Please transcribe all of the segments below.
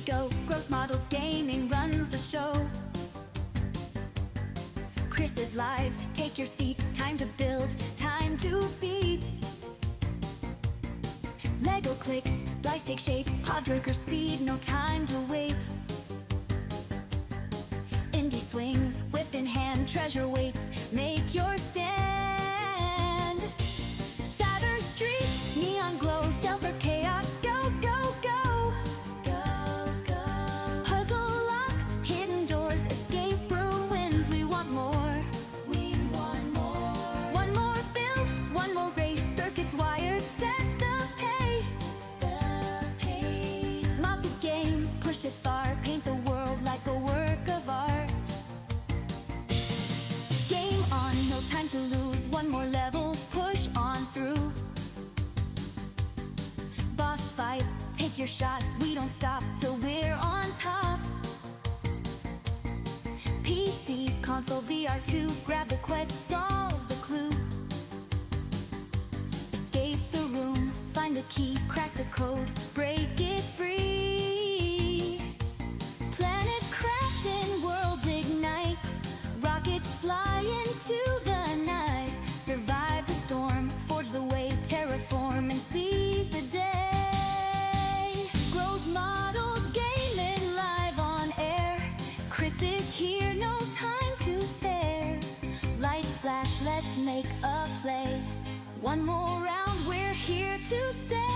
go. Growth Models Gaming runs the show. Chris is live, take your seat. Time to build, time to beat. Lego clicks, dice take shape. Podbreaker speed, no time to wait. Indie swings, whip in hand, treasure waits. Make your stand. Saturn Street, neon glow, stealth or chaos. Go, go, go. Go, go. Puzzle locks, hidden doors, escape room wins. We want more. We want more. One more build, one more race. Circuits wired, set the pace. The pace. Mop the game, push it far. Paint the world like a work of art. Game on, no time to lose. One more level, push on through. Boss fight, take your shot. We don't stop till we're on top. PC, console, VR2. Grab the quest, solve the clue. Escape the room, find the key, crack the code, break it free. Planet crafting, worlds ignite. Rockets fly into the night. Survive the storm, forge the way, terraform and seize the day. Growth Models Gaming live on air. Chris is here, no time to spare. Lights flash, let's make a play. One more round, we're here to stay.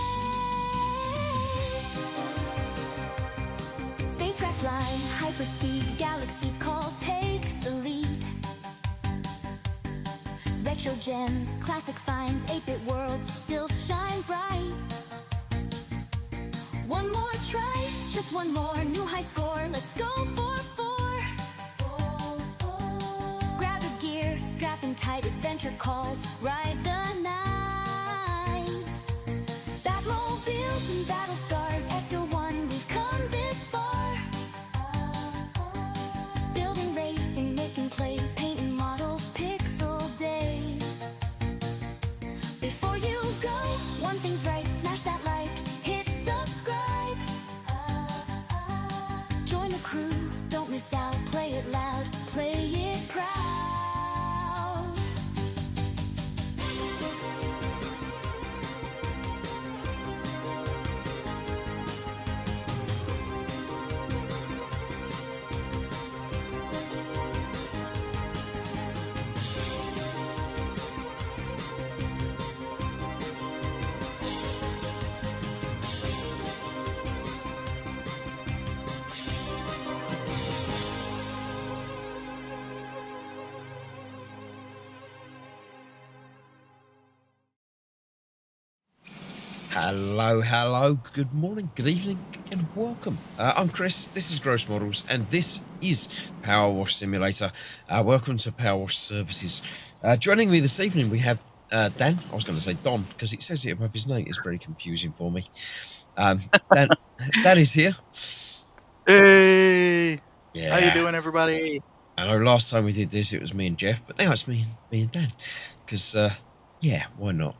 Spacecraft fly, hyperspeed, galaxies call, take the lead. Retro gems, classic finds, 8-bit worlds still shine bright. One more try, just one more, new high score, let's go for 4. Grab a gear, strapping tight, adventure calls, ride the night. Batmobiles and battle scars, Ecto 1, we've come this far. Building, racing, making plays, painting models, pixel days. Before you go, one thing's right, smash that like, hit subscribe. Join the crew, don't miss out, play it loud, play it proud. Hello, good morning, good evening, and welcome. I'm Chris, this is Gross Models, and this is Powerwash Simulator. Welcome to Powerwash Services. Joining me this evening, we have Dan. I was going to say Don, because it says it above his name. It's very confusing for me. Dan is here. Hey! Yeah. How you doing, everybody? I know last time we did this, it was me and Jeff, but now it's me and Dan. Because, yeah, why not?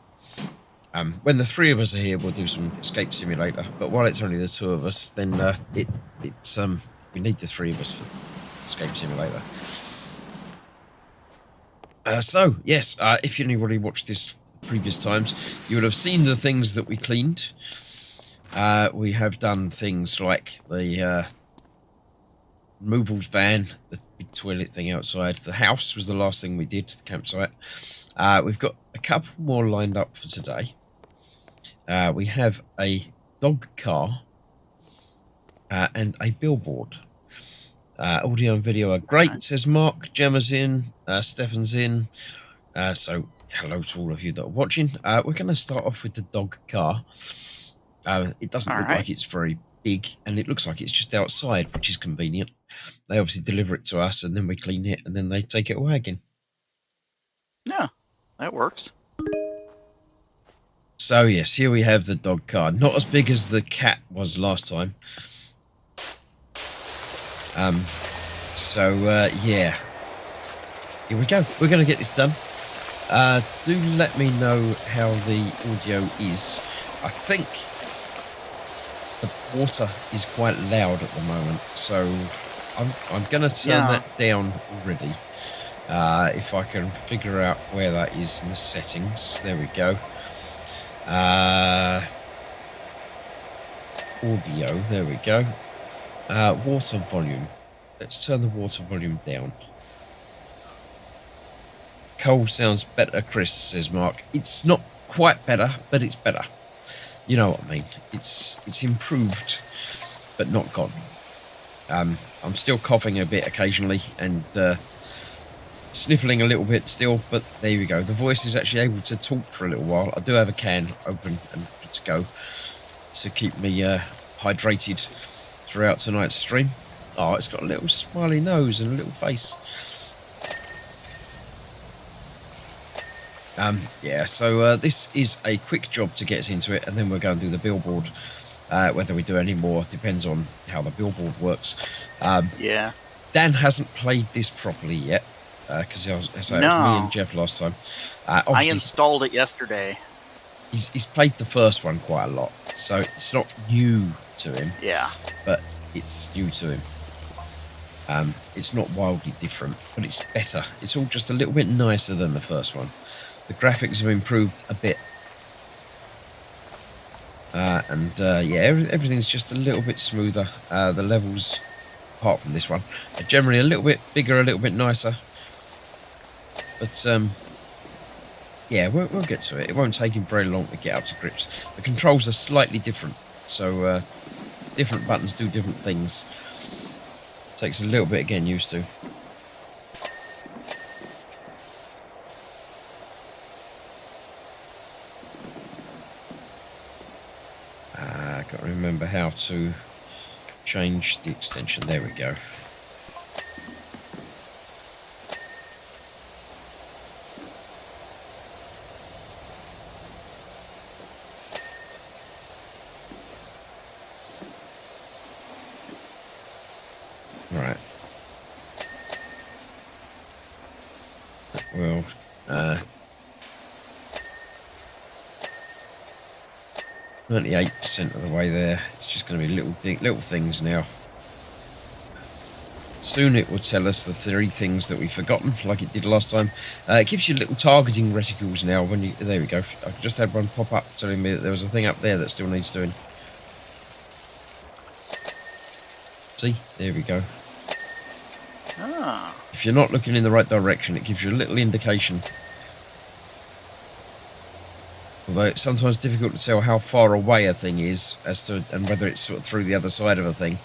When the three of us are here, we'll do some Escape Simulator. But while it's only the two of us, then it's we need the three of us for Escape Simulator. So yes, if anybody watched this previous times, you would have seen the things that we cleaned. We have done things like the removals van, the big toilet thing outside. The house was the last thing we did, the campsite. We've got a couple more lined up for today. We have a dog car and a billboard. Audio and video are great, says Mark. Gemma's in, Stefan's in. So hello to all of you that are watching. We're going to start off with the dog car. It doesn't look like it's very big, and it looks like it's just outside, which is convenient. They obviously deliver it to us, and then we clean it, and then they take it away again. Yeah, that works. So yes, here we have the dog car. Not as big as the cat was last time. Yeah. Here we go. We're going to get this done. Do let me know how the audio is. I think the water is quite loud at the moment, so I'm going to turn that down already. If I can figure out where that is in the settings. There we go. Audio, there we go. Water volume. Let's turn the water volume down. Cold sounds better, Chris, says Mark. It's not quite better, but it's better. You know what I mean. It's improved, but not gone. I'm still coughing a bit occasionally and sniffling a little bit still, but there you go. The voice is actually able to talk for a little while. I do have a can open and good to go to keep me hydrated throughout tonight's stream. Oh, it's got a little smiley nose and a little face. Yeah, so this is a quick job to get us into it, and then we're going to do the billboard. Whether we do any more depends on how the billboard works. Yeah. Dan hasn't played this properly yet, because it was me and Jeff last time. I installed it yesterday. He's played the first one quite a lot, so it's not new to him. Yeah. But it's new to him. It's not wildly different, but it's better. It's all just a little bit nicer than the first one. The graphics have improved a bit. Yeah, everything's just a little bit smoother. The levels, apart from this one, are generally a little bit bigger, a little bit nicer. But yeah, we'll get to it. It won't take him very long to get up to grips. The controls are slightly different, so different buttons do different things. Takes a little bit of getting used to. Got to remember how to change the extension. There we go. Right. Well, 98% of the way there. It's just going to be little things now. Soon it will tell us the 3 things that we've forgotten, like it did last time. It gives you little targeting reticles now. When you there we go. I just had one pop up telling me that there was a thing up there that still needs doing. See, there we go. Ah. If you're not looking in the right direction, it gives you a little indication. Although it's sometimes difficult to tell how far away a thing is and whether it's sort of through the other side of a thing.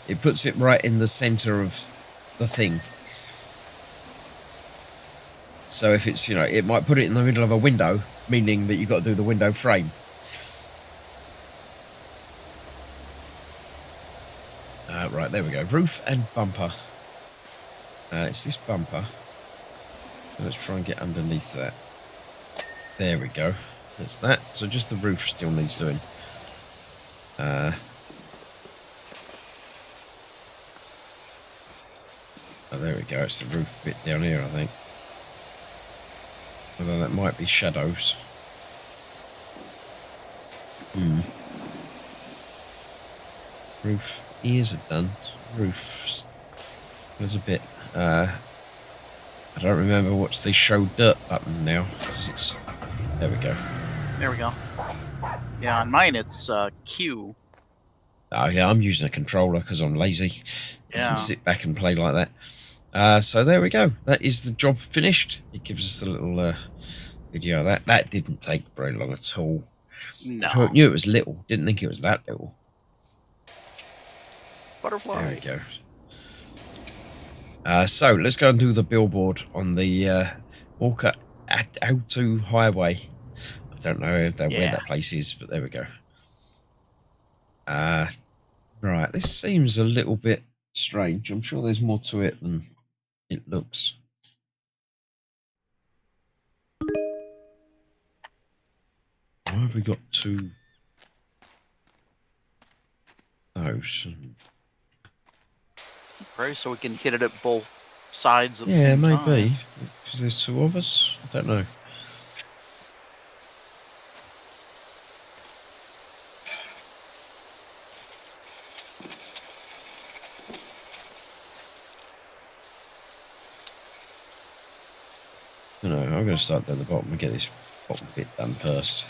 It puts it right in the centre of the thing. So if it's, it might put it in the middle of a window, meaning that you've got to do the window frame. Right, there we go. Roof and bumper. It's this bumper. Let's try and get underneath that. There we go. That's that. So just the roof still needs doing. Oh, there we go. It's the roof bit down here, I think. Although that might be shadows. Roof ears are done. Roof. There's a bit. I don't remember what's the show dirt button now. There we go. There we go. Yeah, on mine it's Q. Oh yeah, I'm using a controller because I'm lazy. Yeah. I can sit back and play like that. So there we go. That is the job finished. It gives us the little video of that. That didn't take very long at all. No. I knew it was little. Didn't think it was that little. Butterfly. There we go. So let's go and do the billboard on the Walker Auto Highway. I don't know where that place is, but there we go. Right, this seems a little bit strange. I'm sure there's more to it than it looks. Why have we got 2 those? Right, so we can hit it at both sides of the same Yeah, time. maybe. Because there's 2 of us. I don't know. No, I'm going to start down the bottom and get this bottom bit done first.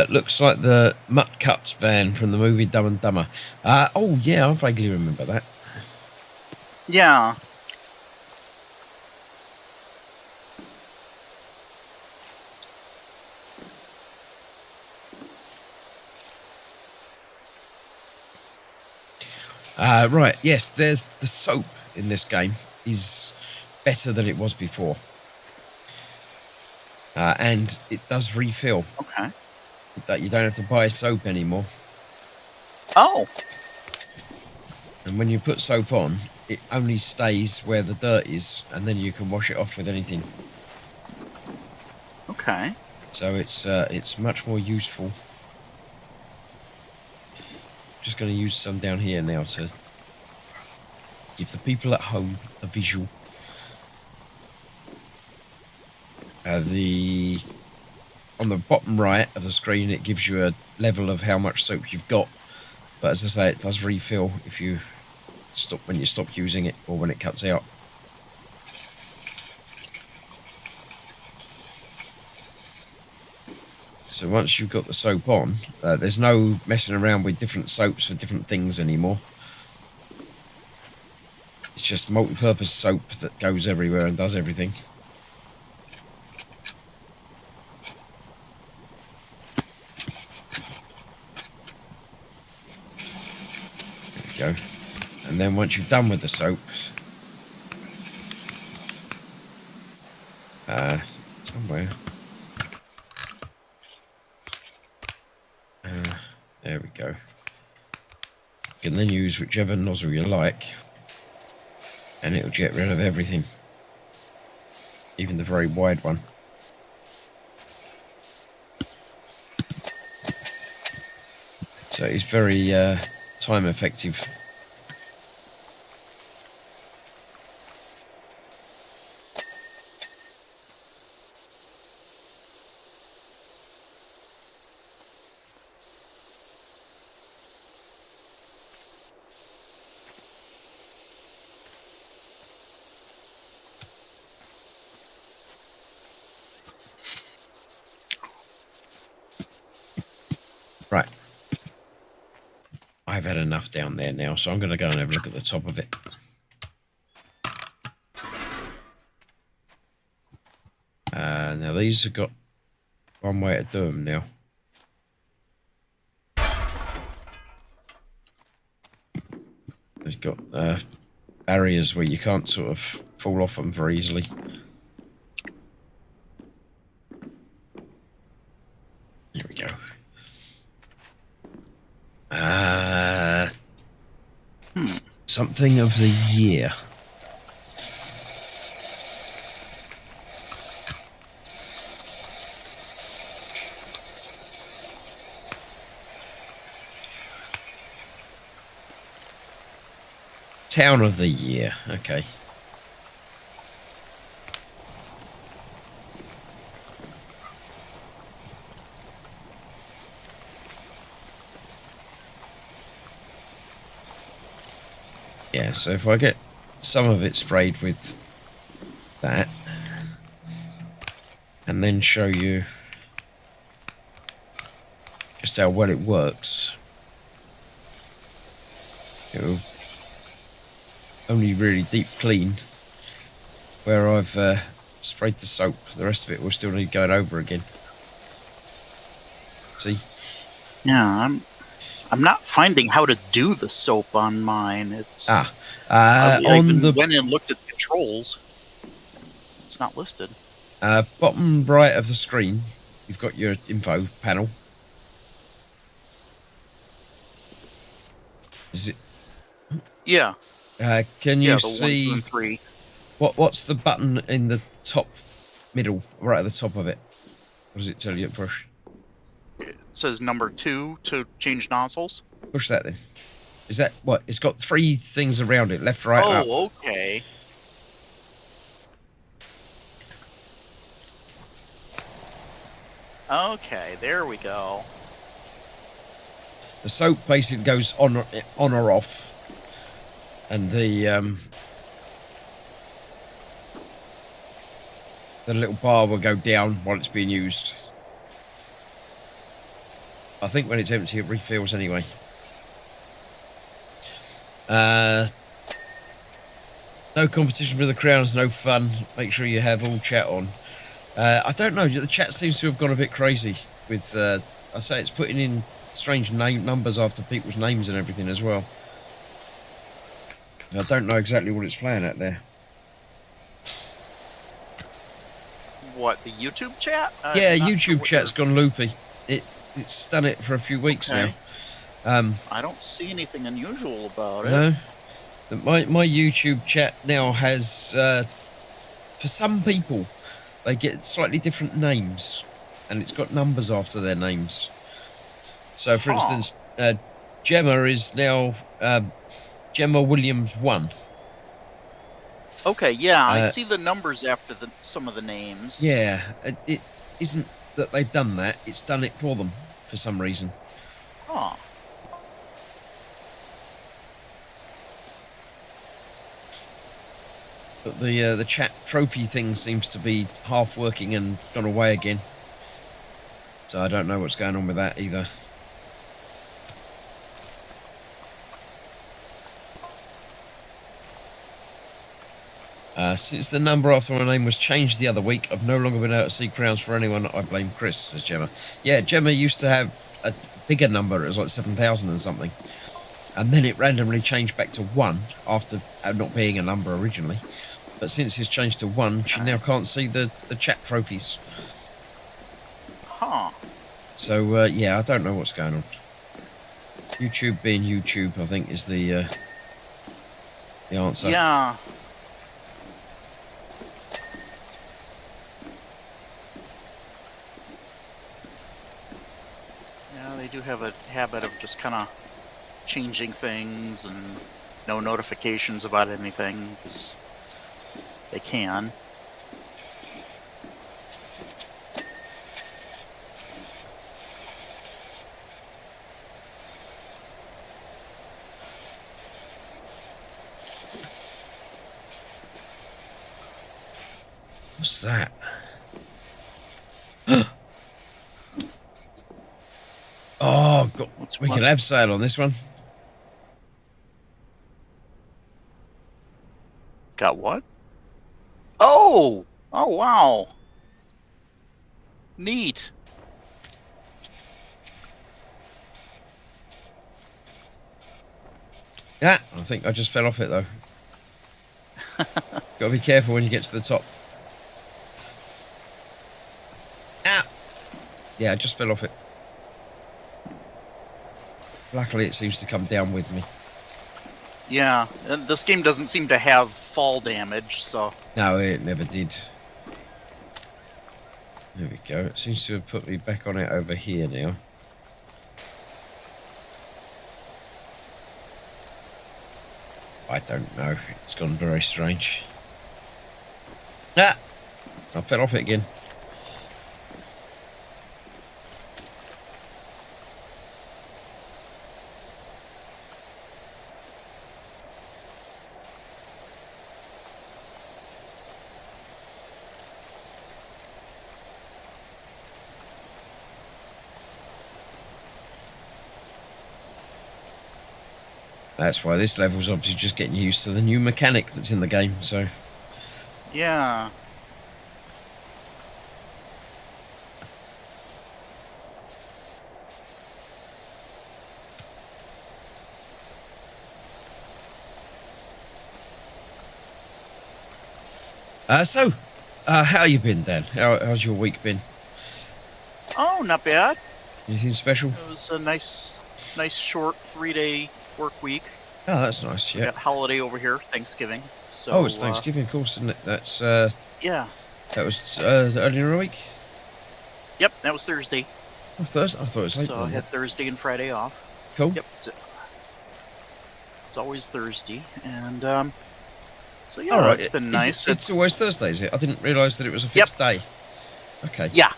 Looks like the Mutt Cuts van from the movie Dumb and Dumber. Oh, yeah, I vaguely remember that. Yeah. Right, yes, there's the soap in this game is better than it was before. And it does refill. Okay. That you don't have to buy soap anymore. Oh. And when you put soap on, it only stays where the dirt is, and then you can wash it off with anything. Okay. So it's much more useful. Just going to use some down here now to give the people at home a visual. On the bottom right of the screen, it gives you a level of how much soap you've got. But as I say, it does refill if you when you stop using it or when it cuts out. So once you've got the soap on, there's no messing around with different soaps for different things anymore. It's just multi-purpose soap that goes everywhere and does everything. There we go. And then once you've done with the soap, somewhere. There we go. You can then use whichever nozzle you like, and it'll get rid of everything, even the very wide one. So it's very time effective. Right. I've had enough down there now, so I'm going to go and have a look at the top of it. Now these have got one way to do them now. They've got barriers where you can't sort of fall off them very easily. There we go. Something of the year. Town of the year. Okay. Yeah, so if I get some of it sprayed with that, and then show you just how well it works, it'll only really deep clean where I've sprayed the soap. The rest of it will still need going over again. See? Yeah, I'm not finding how to do the soap on mine. It's I on even the went and looked at the controls. It's not listed. Bottom right of the screen, you've got your info panel. Is it? Yeah. Can you the see 1, 2, and 3? what's the button in the top middle, right at the top of it? What does it tell you at push? It says number 2 to change nozzles. Push that then. Is that what? It's got 3 things around it, left, right, up. Oh, okay. Okay, there we go. The soap basically goes on or off, and the the little bar will go down while it's being used. I think when it's empty, it refills anyway. No competition for the crowns, no fun. Make sure you have all chat on. I don't know. The chat seems to have gone a bit crazy with. I say it's putting in strange numbers after people's names and everything as well. I don't know exactly what it's playing at there. What, the YouTube chat? Yeah, YouTube chat's gone loopy. It's done it for a few weeks now. I don't see anything unusual about it. No, my YouTube chat now has for some people they get slightly different names, and it's got numbers after their names. So, for instance, Gemma is now Gemma Williams 1. Okay, yeah, I see the numbers after some of the names. Yeah, it isn't that they've done that; it's done it for them for some reason. Huh. But the chat trophy thing seems to be half working and gone away again. So I don't know what's going on with that either. Since the number after my name was changed the other week, I've no longer been able to see crowns for anyone. I blame Chris, says Gemma. Yeah, Gemma used to have a bigger number. It was like 7,000 and something. And then it randomly changed back to 1 after not being a number originally. But since it's changed to 1, she now can't see the chat trophies. Huh. So, yeah, I don't know what's going on. YouTube being YouTube, I think, is the answer. Yeah. Yeah, they do have a habit of just kind of changing things and no notifications about anything, because they can. What's that? Oh, God. We can have sale on this one. Got what? Oh! Oh, wow. Neat. Yeah, I think I just fell off it, though. Got to be careful when you get to the top. Ah! Yeah, I just fell off it. Luckily, it seems to come down with me. Yeah, and this game doesn't seem to have fall damage, so... No, it never did. There we go. It seems to have put me back on it over here now. I don't know. It's gone very strange. Ah! I fell off it again. That's why this level's obviously just getting used to the new mechanic that's in the game, so... Yeah. How you been, Dan? How's your week been? Oh, not bad. Anything special? It was a nice short 3-day work week. Oh, that's nice, yeah. We got holiday over here, Thanksgiving. So, Oh, it's Thanksgiving, of course, isn't it? That's, yeah. That was earlier in the week? Yep, that was Thursday. Oh, Thursday? I thought it was late. So I had Thursday and Friday off. Cool. Yep. It's always Thursday. And, so yeah, right. It's been nice. It's always Thursday, is it? I didn't realise that it was a fixed day. Okay. Yeah.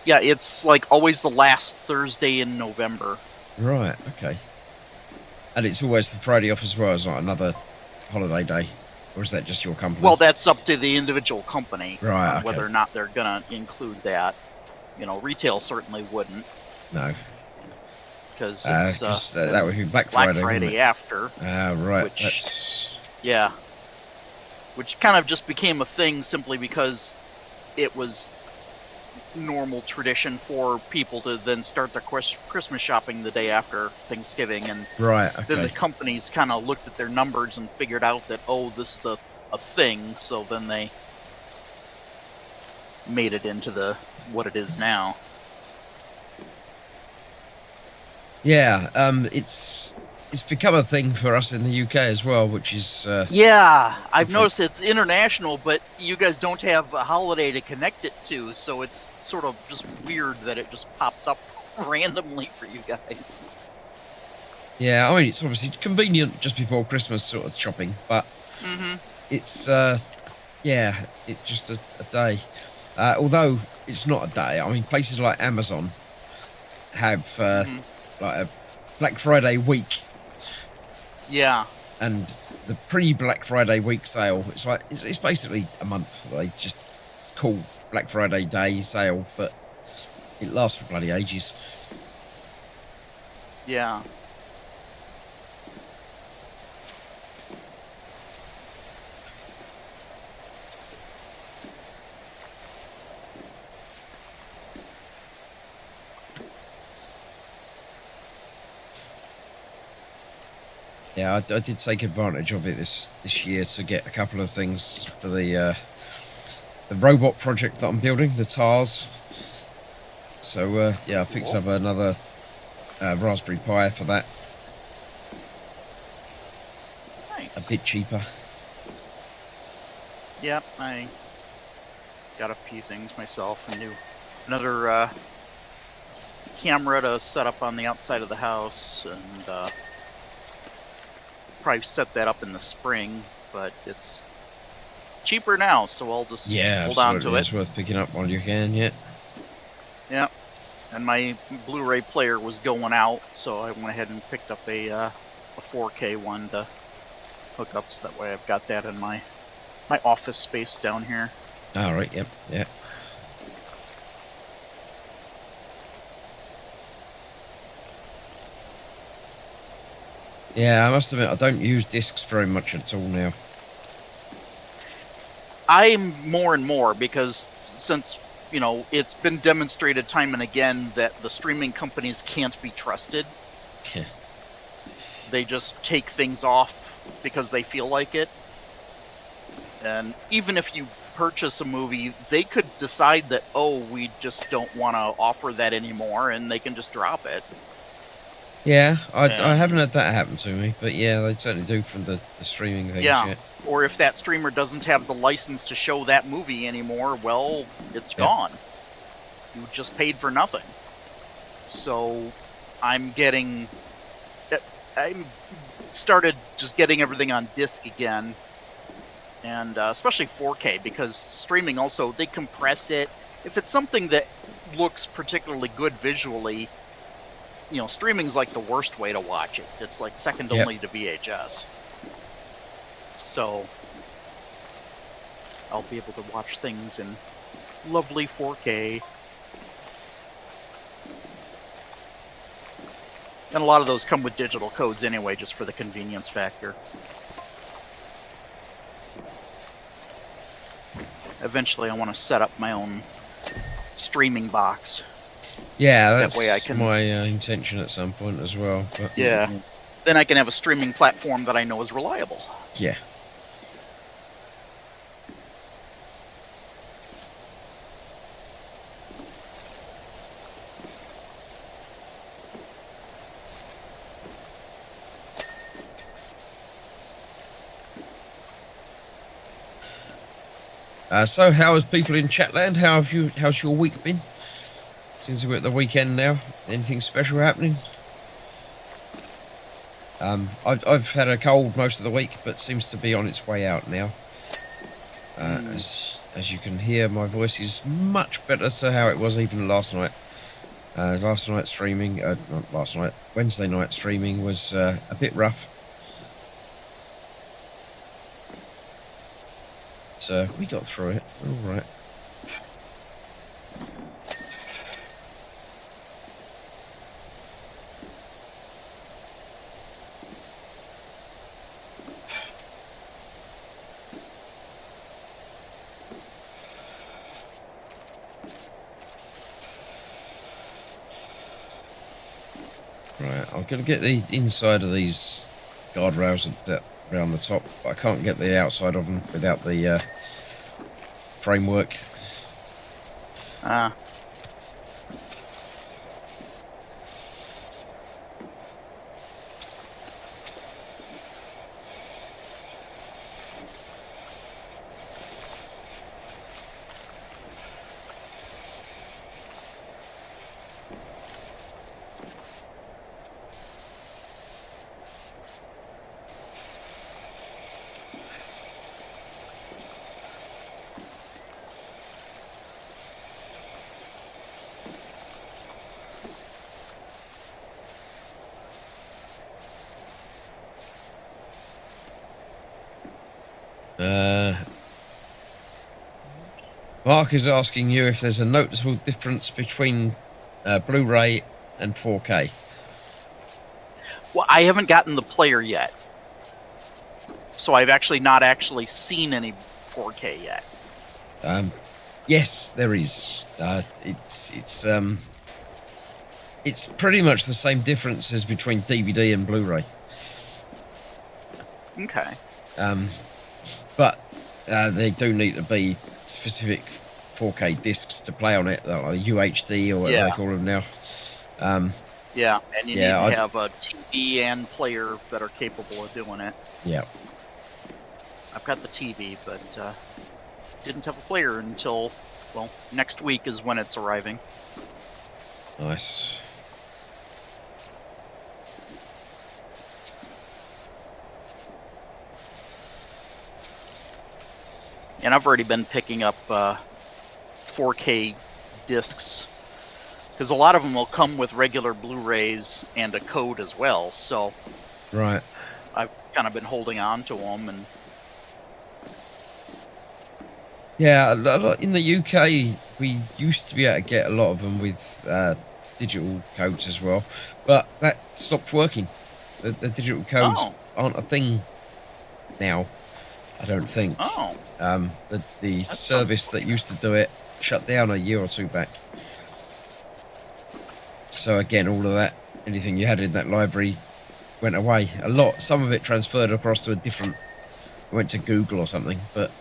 Yeah, it's like always the last Thursday in November. Right, okay. And it's always the Friday off as well as like another holiday day. or is that just your company? Well, that's up to the individual company, Right, okay. whether or not they're gonna include that. You know, retail certainly wouldn't, No, because it's 'cause that would be Black Friday. Black wouldn't Friday it? after. Right. Which- That's Yeah, which kind of just became a thing simply because it was normal tradition for people to then start their Christmas shopping the day after Thanksgiving, and right. then the Okay. companies kind of looked at their numbers and figured out that, oh, this is a thing, so then they made it into the what it is now. Yeah. It's become a thing for us in the UK as well, which is Yeah, I've Different. noticed it's international, but you guys don't have a holiday to connect it to, so it's sort of just weird that it just pops up randomly for you guys. yeah. I mean, it's obviously convenient just before Christmas sort of shopping, but Mm-hmm. it's yeah, it's just a day. Although it's not a day. I mean, places like Amazon have like a Black Friday week. Yeah. And the pre-Black Friday week sale, it's basically a month. They just call Black Friday Day sale, but it lasts for bloody ages. Yeah. Yeah, I did take advantage of it this year to get a couple of things for the robot project that I'm building, the TARS. So yeah, I picked up another Raspberry Pi for that, Nice. a bit cheaper. Yep, I got a few things myself. Another camera to set up on the outside of the house, and probably set that up in the spring, but it's cheaper now, so I'll just Yeah, hold on to absolutely. it. It's worth picking up while you can. Yeah. Yeah, and my Blu-ray player was going out, so I went ahead and picked up a 4K one to hook up, so that way I've got that in my office space down here. All right. Yep. Yeah. Yeah, I must admit I don't use discs very much at all now. I'm more and more, because since, you know, it's been demonstrated time and again that the streaming companies can't be trusted. Yeah. They just take things off because they feel like it. And even if you purchase a movie, they could decide that, oh, we just don't want to offer that anymore, and they can just drop it. Yeah, I Yeah. haven't had that happen to me, but yeah, they certainly do from the streaming things. Yeah. Or if that streamer doesn't have the license to show that movie anymore, well, it's gone. You just paid for nothing. So I'm started just getting everything on disc again, and especially 4K, because streaming also, they compress it. If it's something that looks particularly good visually, you know, streaming's like the worst way to watch it. It's like second only to VHS. So I'll be able to watch things in lovely 4K. And a lot of those come with digital codes anyway, just for the convenience factor. Eventually I want to set up my own streaming box. Yeah, that's way I can- my intention at some point as well. But Yeah. Then I can have a streaming platform that I know is reliable. yeah. So how is people in Chatland? How's your week been? Since we're at the weekend now, anything special happening? I've had a cold most of the week, but seems to be on its way out now. As you can hear, my voice is much better to how it was even last night. Last night streaming, not last night, Wednesday night streaming was a bit rough. we got through it. All right. Right, I'm going to get the inside of these guardrails around the top, but I can't get the outside of them without the framework. Ah. Mark is asking you if there's a noticeable difference between Blu-ray and 4K. Well, I haven't gotten the player yet, so I've actually not seen any 4K yet. Yes, there is. It's pretty much the same differences between DVD and Blu-ray. Okay. But they do need to be specific 4K discs to play on it, like UHD or whatever they call them now. Yeah, and you need to have a TV and player that are capable of doing it. Yeah. I've got the TV, but didn't have a player until, well, next week is when it's arriving. Nice. And I've already been picking up 4K discs, because a lot of them will come with regular Blu-rays and a code as well, so Right. I've kind of been holding on to them. And Yeah, in the UK, we used to be able to get a lot of them with digital codes as well, but that stopped working. The digital codes aren't a thing now, I don't think. Oh. The service that used to do it shut down a year or two back. So again, all of that, anything you had in that library went away. Some of it transferred across to went to Google or something, but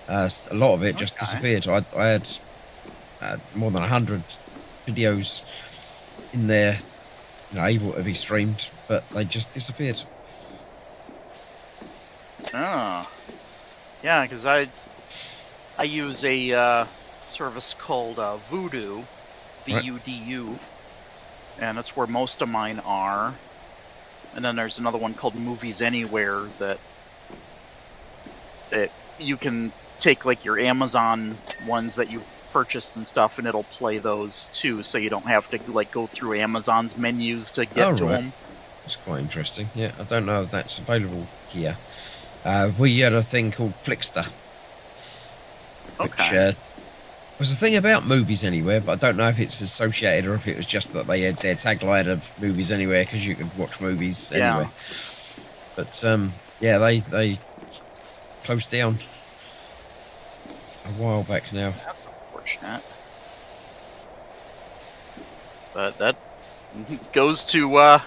a lot of it just disappeared. I had more than 100 videos in there, able to be streamed, but they just disappeared. Oh. Yeah, because I use a service called Vudu, VUDU, and that's where most of mine are. And then there's another one called Movies Anywhere that you can take like your Amazon ones that you purchased and stuff, and it'll play those too, so you don't have to like go through Amazon's menus to get to them. That's quite interesting. Yeah, I don't know if that's available here. We had a thing called Flickster, which was a thing about Movies Anywhere, but I don't know if it's associated or if it was just that they had their tagline of Movies Anywhere because you could watch movies anywhere. But they closed down a while back now. That's unfortunate. But that goes to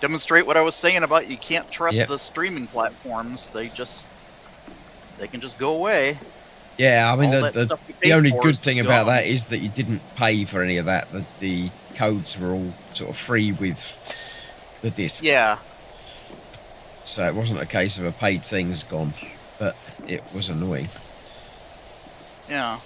demonstrate what I was saying about you can't trust the streaming platforms. They can just go away. Yeah, I mean, the only good thing about that is that you didn't pay for any of that. The codes were all sort of free with the disc. Yeah. So it wasn't a case of a paid thing's gone, but it was annoying. Yeah.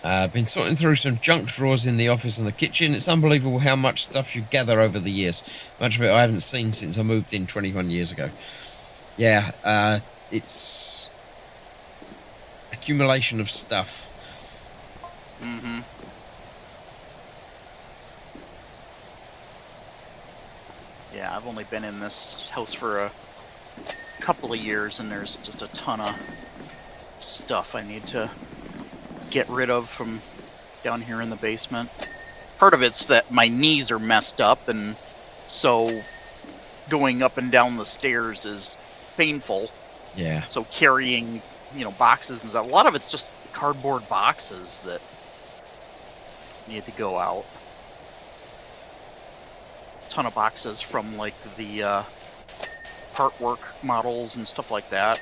I've been sorting through some junk drawers in the office and the kitchen. It's unbelievable how much stuff you gather over the years. Much of it I haven't seen since I moved in 21 years ago. Yeah, it's accumulation of stuff. Mm-hmm. Yeah, I've only been in this house for a couple of years, and there's just a ton of stuff I need to get rid of from down here in the basement. Part of it's that my knees are messed up, and so going up and down the stairs is painful. Yeah. So carrying, boxes and stuff. A lot of it's just cardboard boxes that need to go out. A ton of boxes from like the artwork models and stuff like that.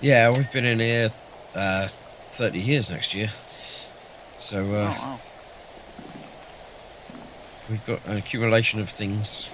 Yeah, we've been in here 30 years next year. So Oh, wow. we've got an accumulation of things.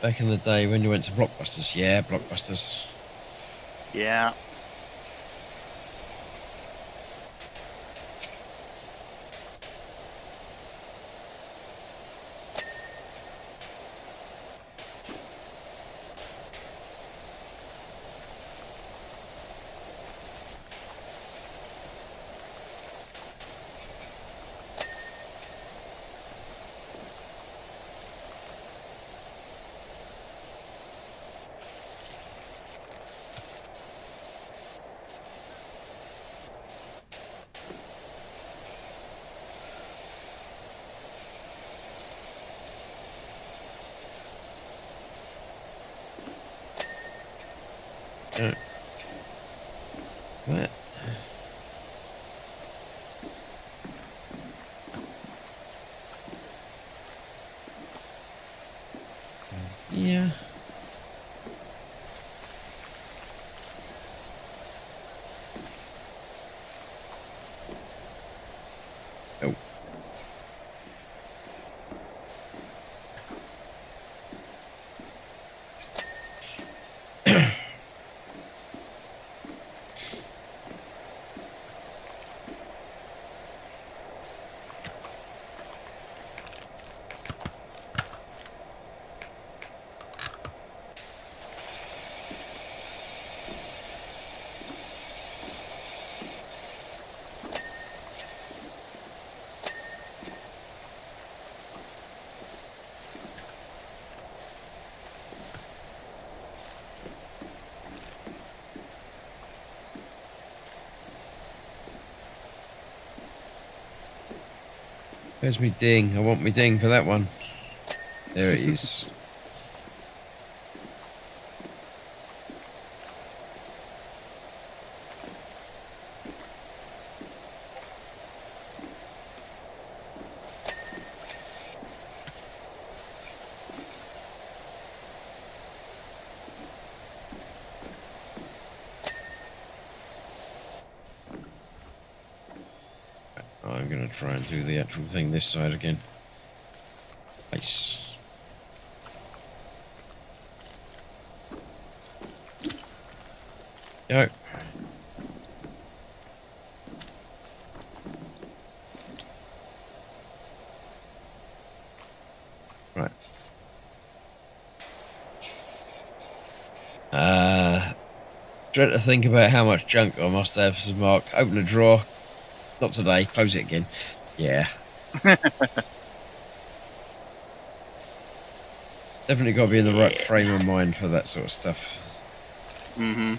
Back in the day when you went to Blockbusters. Yeah, Blockbusters. Yeah. What? Yeah. Oh. Where's me ding? I want me ding for that one. There it is. I'm going to try and do the actual thing this side again. Nice. Go. Right. Dread to think about how much junk I must have, says Mark. Open a drawer. Not today. Close it again. Yeah. Definitely got to be in the right frame of mind for that sort of stuff. Mm-hmm.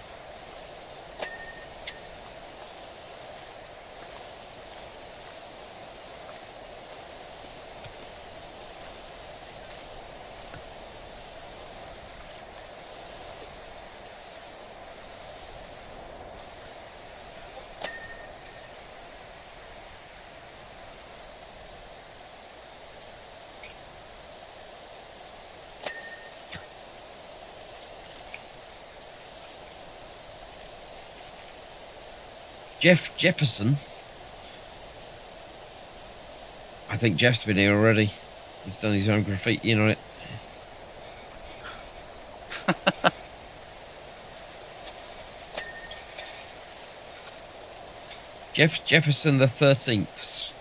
Jeff Jefferson. I think Jeff's been here already. He's done his own graffiti on it. Jefferson the 13th.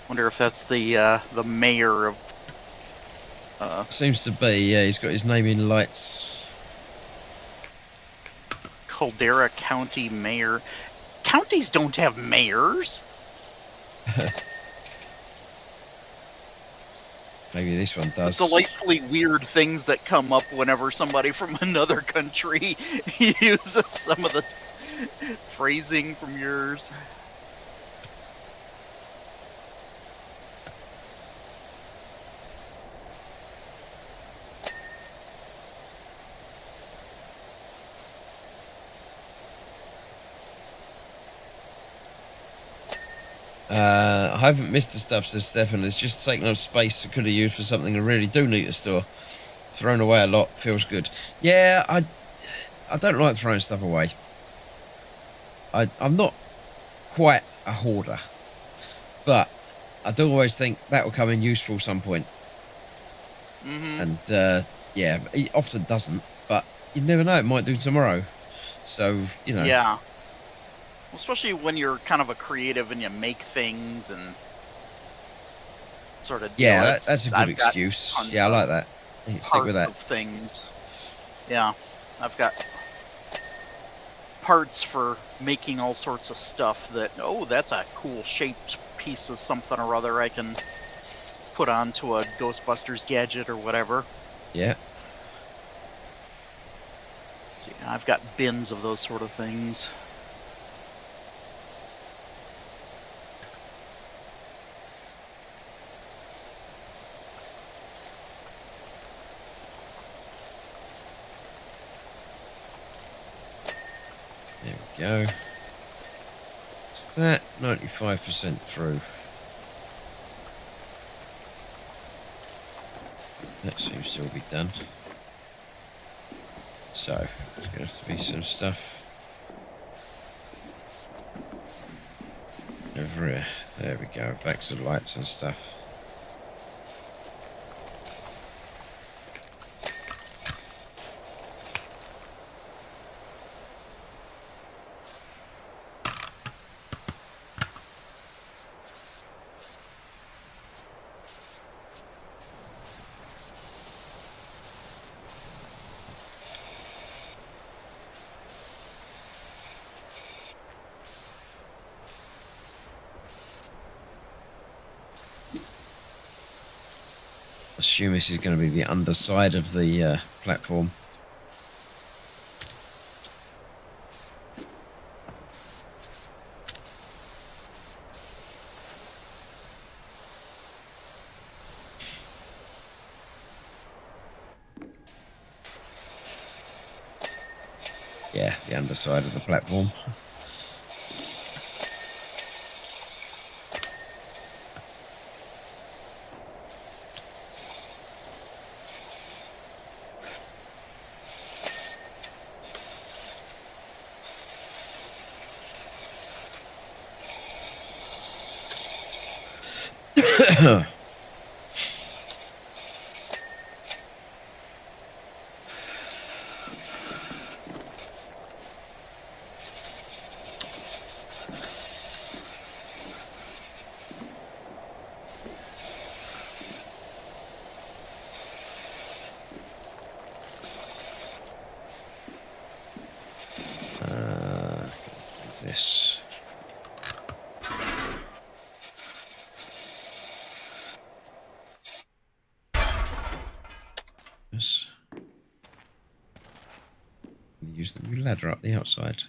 Wonder if that's the mayor of. Seems to be. Yeah, he's got his name in lights. Caldera County mayor. Counties don't have mayors. Maybe this one does. The delightfully weird things that come up whenever somebody from another country uses some of the phrasing from yours. I haven't missed the stuff, says Stefan. It's just taking up space I could have used for something I really do need to store. Thrown away a lot, feels good. Yeah, I don't like throwing stuff away. I'm not quite a hoarder, but I do always think that will come in useful some point. And yeah, it often doesn't, but you never know, it might do tomorrow. So, you know. Yeah. Especially when you're kind of a creative and you make things and sort of. Yeah, you know, that's a good excuse. Yeah, I like that. Stick with that. Of things. Yeah, I've got parts for making all sorts of stuff that, oh, that's a cool shaped piece of something or other I can put onto a Ghostbusters gadget or whatever. Yeah. So, yeah, I've got bins of those sort of things. There we go. Is that 95% through? That seems to all be done. So, there's going to have to be some stuff over here. There we go. Back to the lights and stuff. Assume this is going to be the underside of the platform. Yeah, the underside of the platform. This. Yes. Use the new ladder up the outside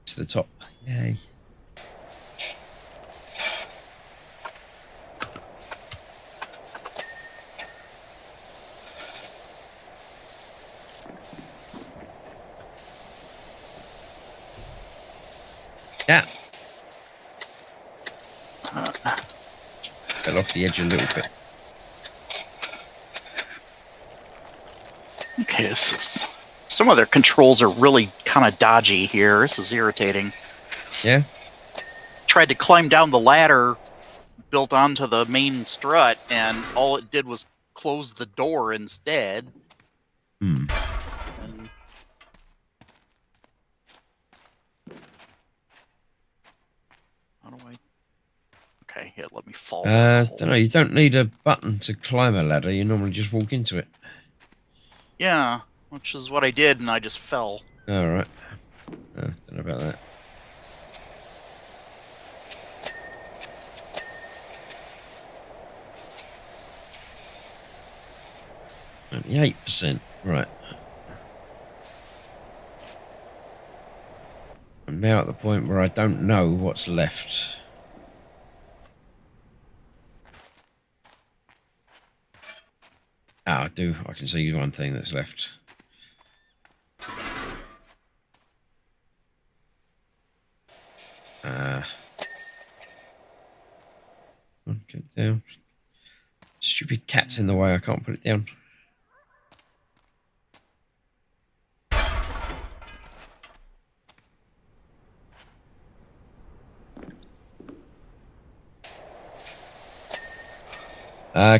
to the top. Yay. Yeah. Fell off the edge a little bit. Okay, some of their controls are really kind of dodgy here. This is irritating. Yeah. Tried to climb down the ladder built onto the main strut, and all it did was close the door instead. Hmm. And how do I? Okay, here, let me fall. down the hole. Don't know. You don't need a button to climb a ladder. You normally just walk into it. Yeah, which is what I did, and I just fell. All right. Don't know about that. 98%. Right. I'm now at the point where I don't know what's left. Ah, I do. I can see one thing that's left. Get it down. Stupid cat's in the way. I can't put it down.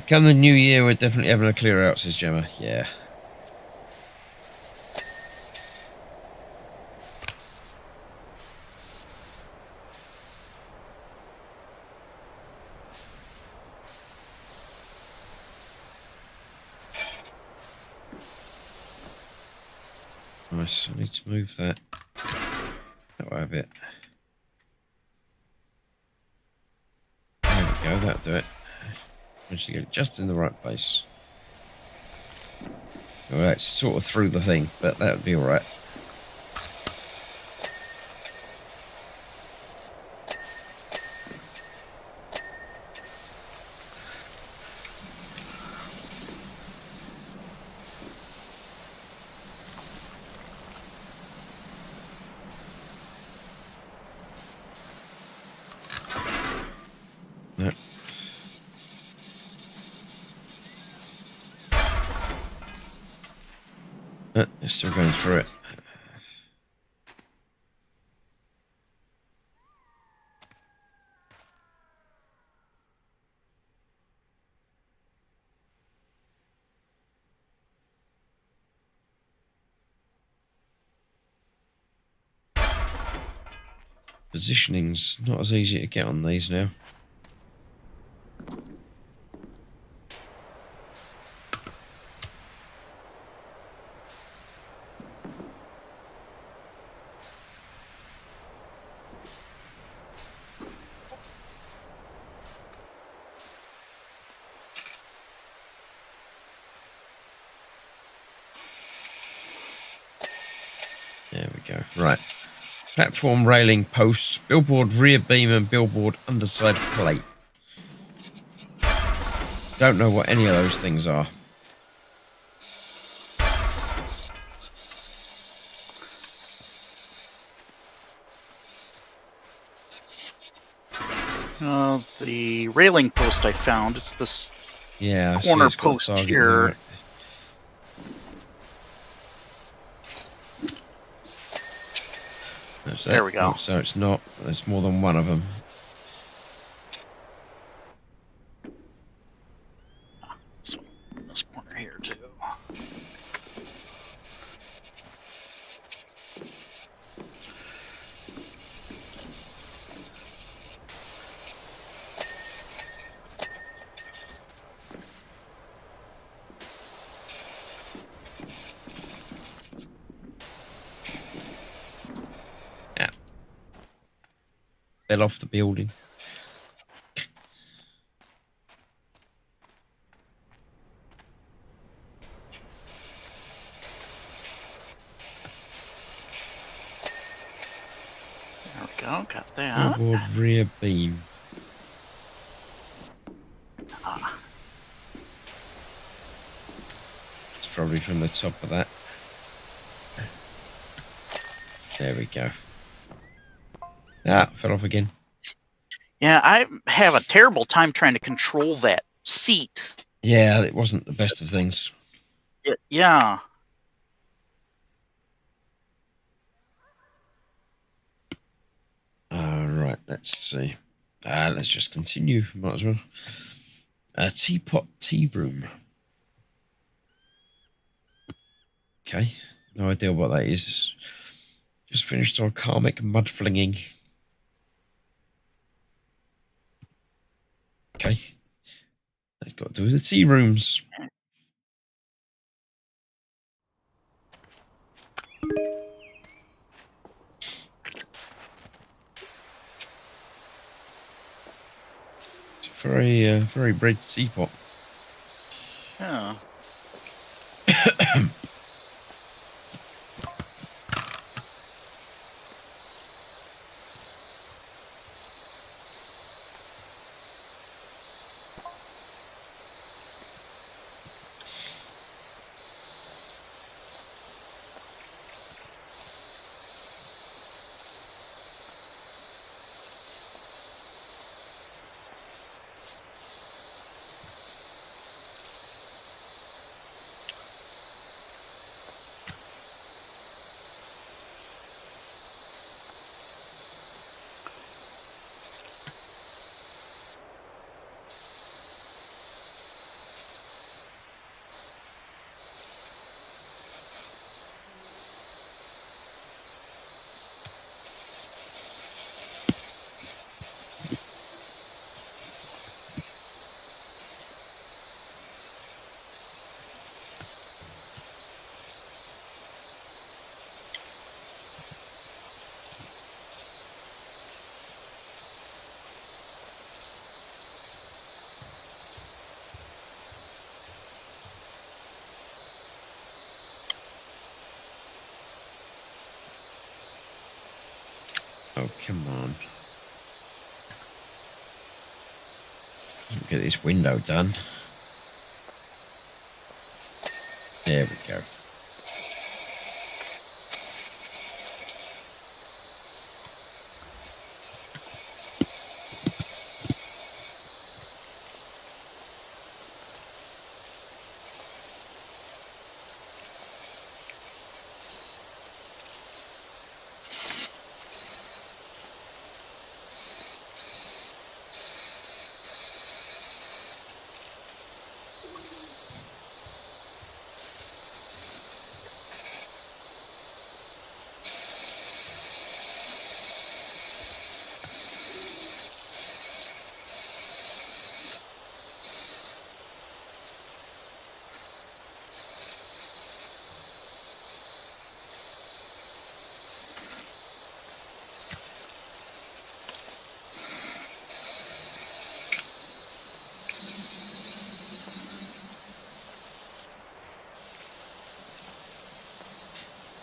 Come the new year, we're definitely having a clear out, says Gemma. Yeah. Nice. I need to move that. That way a bit. There we go. That'll do it. Managed to get it just in the right place. Well, it's sort of through the thing, but that would be all right. No. It's still going through it. Positioning's not as easy to get on these now. There we go. Right. Platform railing post, billboard rear beam and billboard underside plate. Don't know what any of those things are. The railing post I found. It's this corner post here. There we go. Oh, so it's not. There's more than one of them. This corner here too. Fell off the building. There we go, got that. Billboard rear beam. It's probably from the top of that. There we go. Ah, fell off again. Yeah, I have a terrible time trying to control that seat. Yeah, it wasn't the best of things. Yeah. Right, let's see. Let's just continue. Might as well. Teapot tea room. Okay. No idea what that is. Just finished our karmic mud flinging. Okay. Let's got to do the tea rooms. It's a very bred teapot. Yeah. Oh, come on. Get this window done. There we go.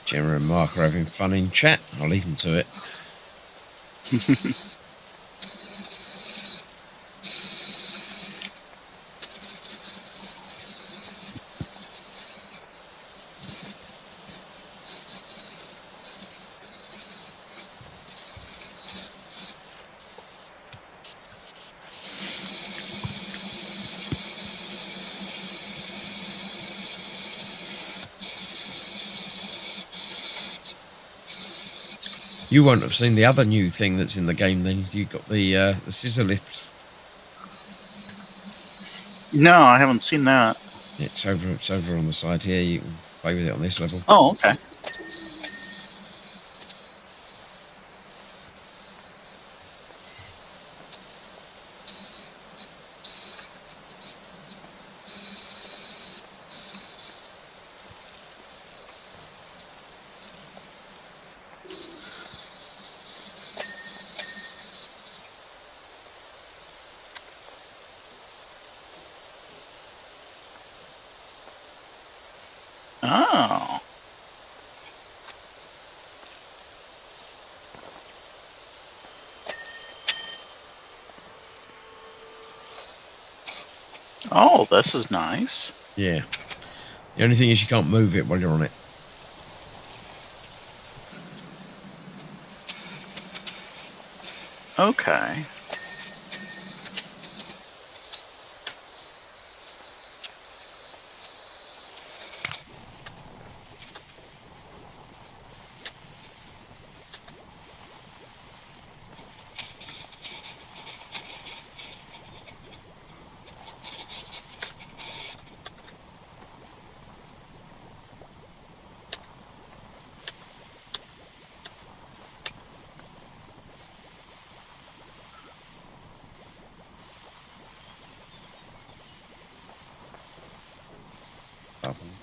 Gemma and Mark are having fun in chat. I'll leave them to it. You won't have seen the other new thing that's in the game then. You've got the scissor lift. No, I haven't seen that. It's over on the side here. You can play with it on this level. Oh, okay. Oh. Oh, this is nice. Yeah. The only thing is you can't move it while you're on it. Okay.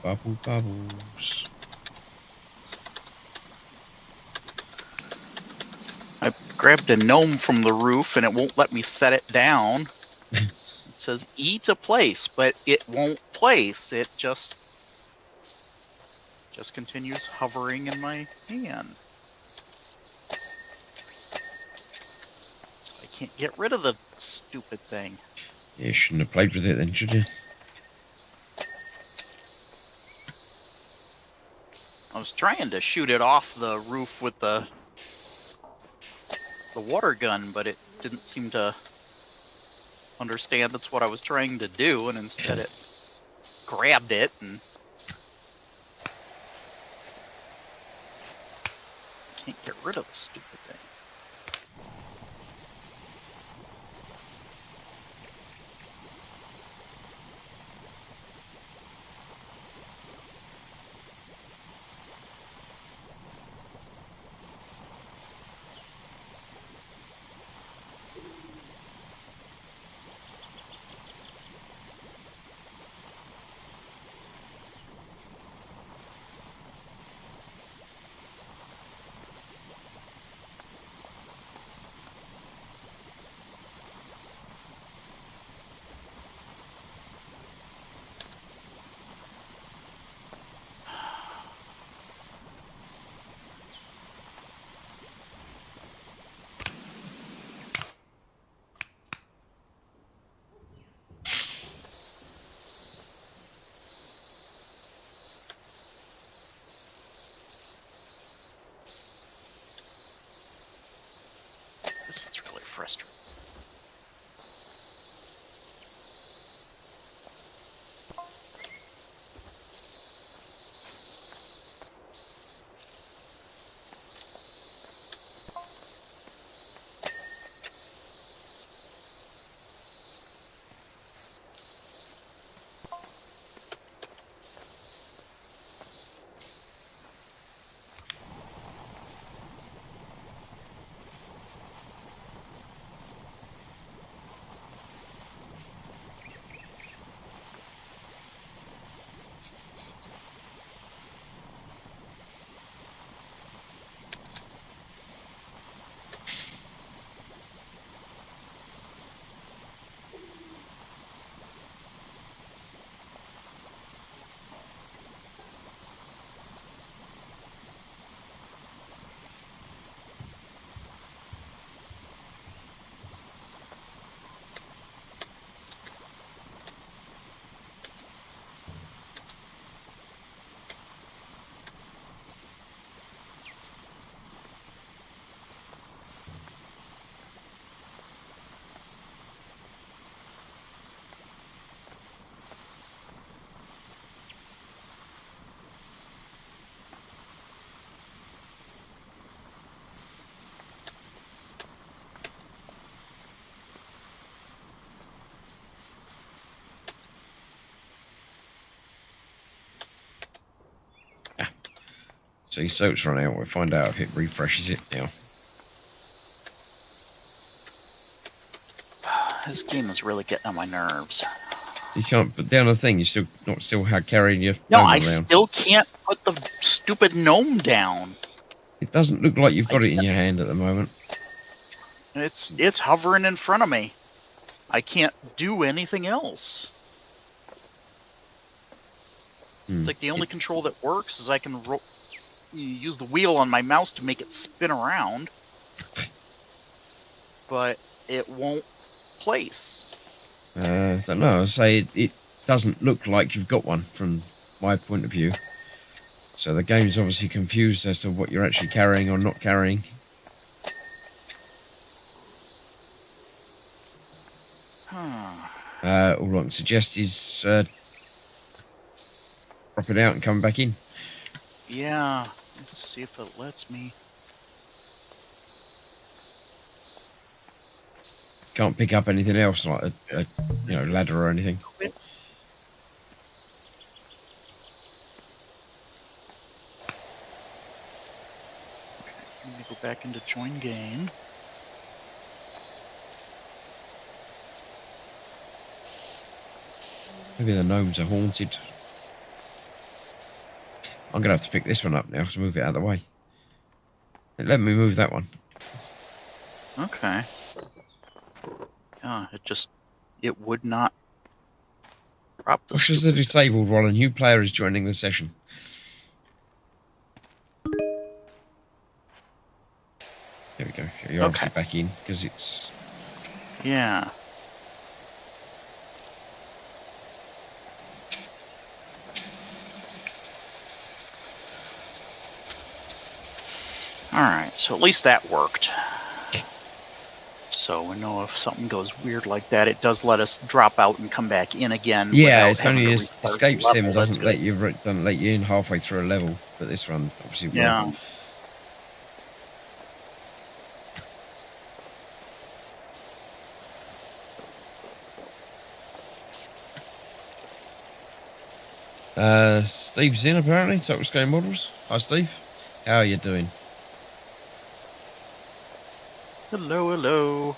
Bubble, bubbles. I grabbed a gnome from the roof and it won't let me set it down. It says E to place, but it won't place. It just continues hovering in my hand. So I can't get rid of the stupid thing. You shouldn't have played with it then, should you? I was trying to shoot it off the roof with the water gun, but it didn't seem to understand that's what I was trying to do, and instead it grabbed it and can't get rid of the stupid thing. This is really frustrating. So your soap's run out. We'll find out if it refreshes it now. This game is really getting on my nerves. You can't put down a thing. You're still carrying your No, gnome I around. still can't put the stupid gnome down. It doesn't look like you've got it in your hand at the moment. It's hovering in front of me. I can't do anything else. It's like the only control that works is I can use the wheel on my mouse to make it spin around, but it won't place. I don't know. I say it doesn't look like you've got one from my point of view. So the game's obviously confused as to what you're actually carrying or not carrying. All I can suggest is drop it out and come back in. Yeah, let's see if it lets me. Can't pick up anything else like a ladder or anything. Quit. Okay, let me go back into join game. Maybe the gnomes are haunted. I'm going to have to pick this one up now to move it out of the way. Let me move that one. Okay. It would not drop the Push as the disabled while a new player is joining the session. There we go. You're obviously back in because it's... Yeah. Alright, so at least that worked. So we know if something goes weird like that, it does let us drop out and come back in again. Yeah, it's only restart escape the level. sim doesn't let you in halfway through a level, but this one obviously will. Yeah. Steve's in apparently. Total Scale Models. Hi, Steve. How are you doing? Hello, hello.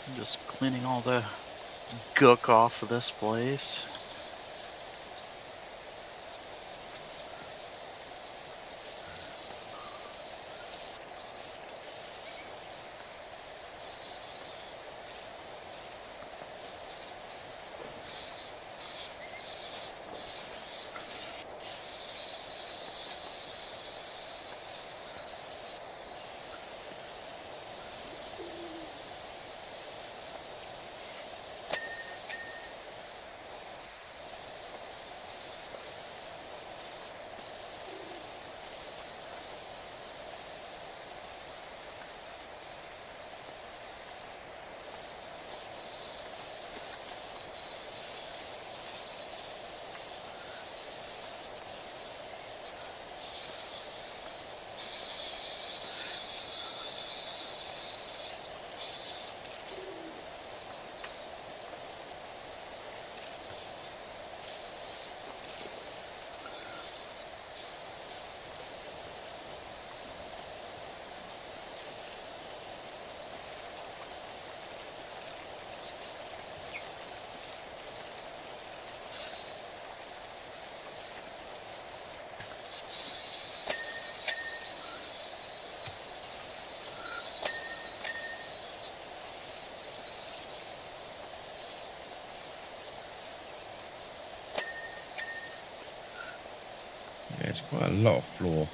I'm just cleaning all the gook off of this place. Yeah, it's quite a lot of floor.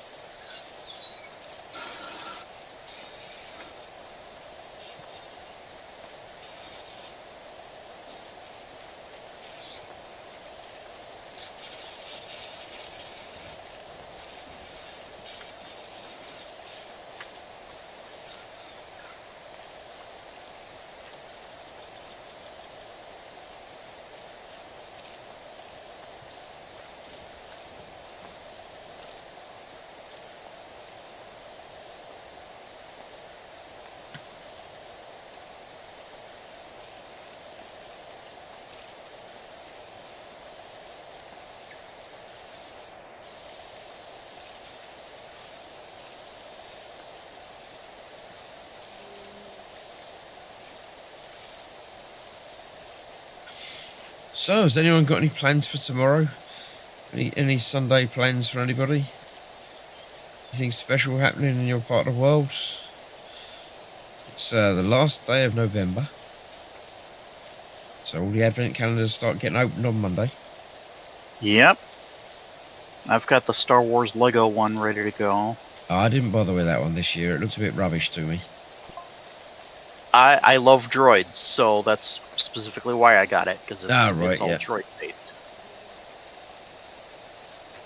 So, has anyone got any plans for tomorrow? Any Sunday plans for anybody? Anything special happening in your part of the world? It's the last day of November. So all the advent calendars start getting opened on Monday. Yep. I've got the Star Wars Lego one ready to go. Oh, I didn't bother with that one this year. It looked a bit rubbish to me. I love droids, so that's specifically why I got it, because it's all droid-based.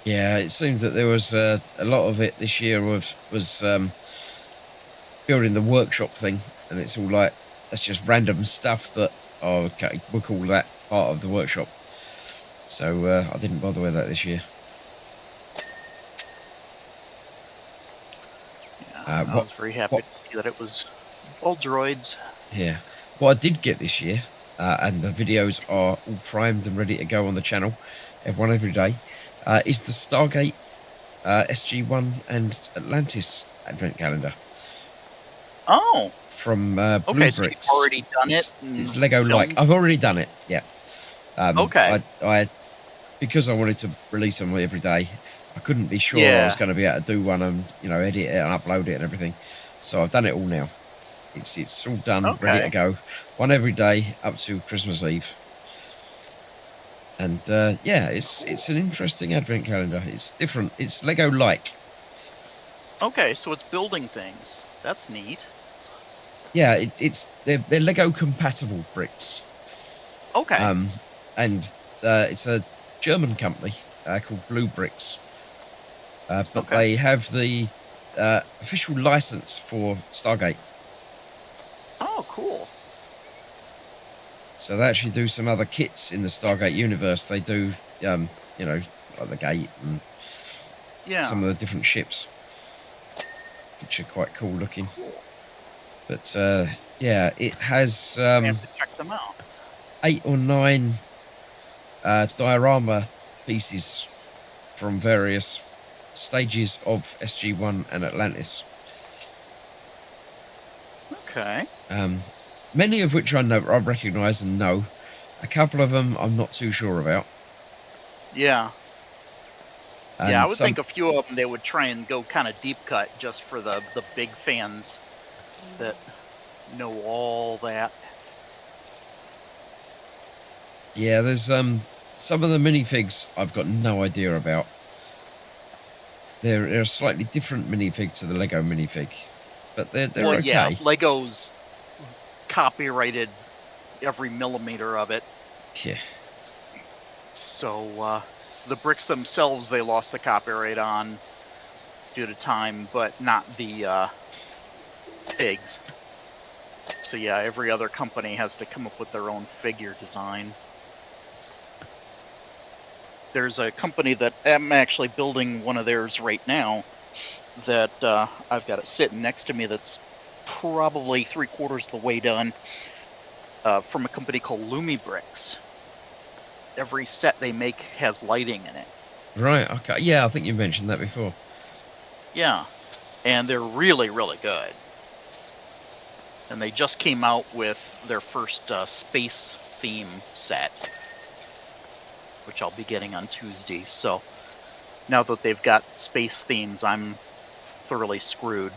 Yeah, it seems that there was a lot of it this year was building the workshop thing, and it's all like, that's just random stuff that, oh, okay, we'll call that part of the workshop. So I didn't bother with that this year. Yeah, I was very happy to see that it was all droids. Yeah. What I did get this year, and the videos are all primed and ready to go on the channel, every day, is the Stargate, SG-1 and Atlantis advent calendar. Oh. From Blue okay, so Bricks. you've already done it? It's Lego-like. I've already done it, yeah. Okay. because I wanted to release them every day, I couldn't be sure I was Yeah. going to be able to do one and, you know, edit it and upload it and everything. So I've done it all now. It's all done, ready to Okay. go. One every day up to Christmas Eve. And yeah, it's an interesting advent calendar. It's different. It's Lego-like. Okay, so it's building things. That's neat. Yeah, they're Lego compatible bricks. Okay. And it's a German company called Blue Bricks. But Okay. they have the official license for Stargate. Oh, cool. So they actually do some other kits in the Stargate universe. They do, you know, like the gate and Yeah. some of the different ships, which are quite cool looking. Cool. But yeah, it has I have to check them out. 8 or 9 diorama pieces from various stages of SG-1 and Atlantis. Okay. Many of which I recognise and know. A couple of them I'm not too sure about. Yeah. And Yeah, I would think a few of them they would try and go kind of deep cut just for the big fans that know all that. Yeah, there's some of the minifigs I've got no idea about. They're a slightly different minifig to the Lego minifig, but they're Well, okay. yeah, Lego's copyrighted every millimeter of it. Yeah. So the bricks themselves they lost the copyright on due to time, but not the figs. So yeah, every other company has to come up with their own figure design. There's a company that I'm actually building one of theirs right now that I've got it sitting next to me that's probably 3/4 of the way done, from a company called Lumi Bricks. Every set they make has lighting in it. Right, okay. Yeah, I think you mentioned that before. Yeah, and they're really, really good. And they just came out with their first space theme set, which I'll be getting on Tuesday. So now that they've got space themes, I'm thoroughly screwed.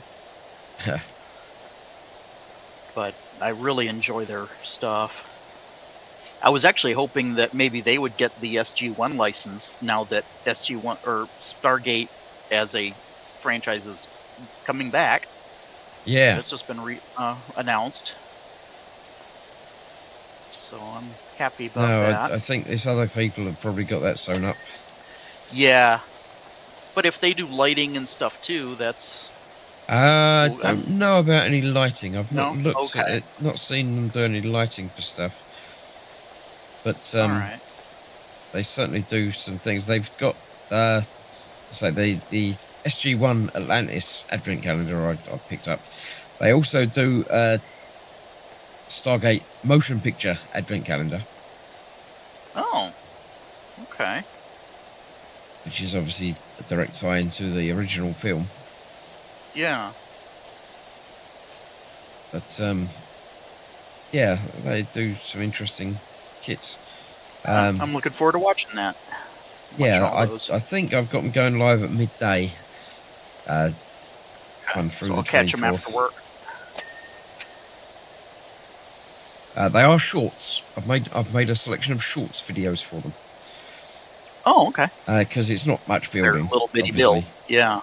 But I really enjoy their stuff. I was actually hoping that maybe they would get the SG-1 license now that SG-1 or Stargate as a franchise is coming back. Yeah. It's just been announced. So I'm happy about that. I think these other people have probably got that sewn up. Yeah. But if they do lighting and stuff too, that's... I don't know about any lighting. I've not looked at Okay. it, not seen them do any lighting for stuff. But All right. they certainly do some things. They've got so the SG-1 Atlantis advent calendar I picked up. They also do Stargate motion picture advent calendar. Oh. Okay. Which is obviously a direct tie into the original film. Yeah. But yeah, they do some interesting kits. I'm looking forward to watching that. Yeah, all I those. think I've got them going live at midday. Run through So the I'll catch them 24th. after work. They are shorts. I've made a selection of shorts videos for them. Oh, okay. Because it's not much They're building. little bitty obviously. builds. Yeah.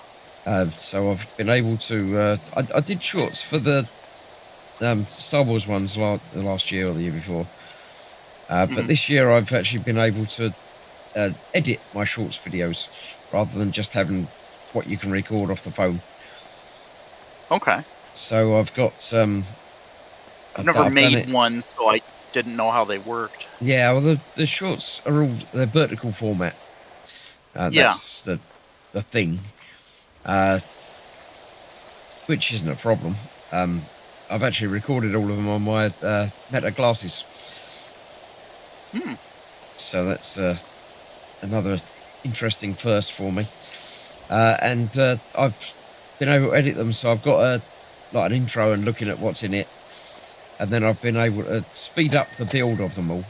So I've been able to. I did shorts for the Star Wars ones last year or the year before. But this year I've actually been able to edit my shorts videos rather than just having what you can record off the phone. Okay. So I've got. I've never made one, so I didn't know how they worked. Yeah, well, the shorts are all they're vertical format. That's the thing, which isn't a problem. I've actually recorded all of them on my Meta glasses. So that's another interesting first for me. And I've been able to edit them, so I've got an intro and looking at what's in it. And then I've been able to speed up the build of them all.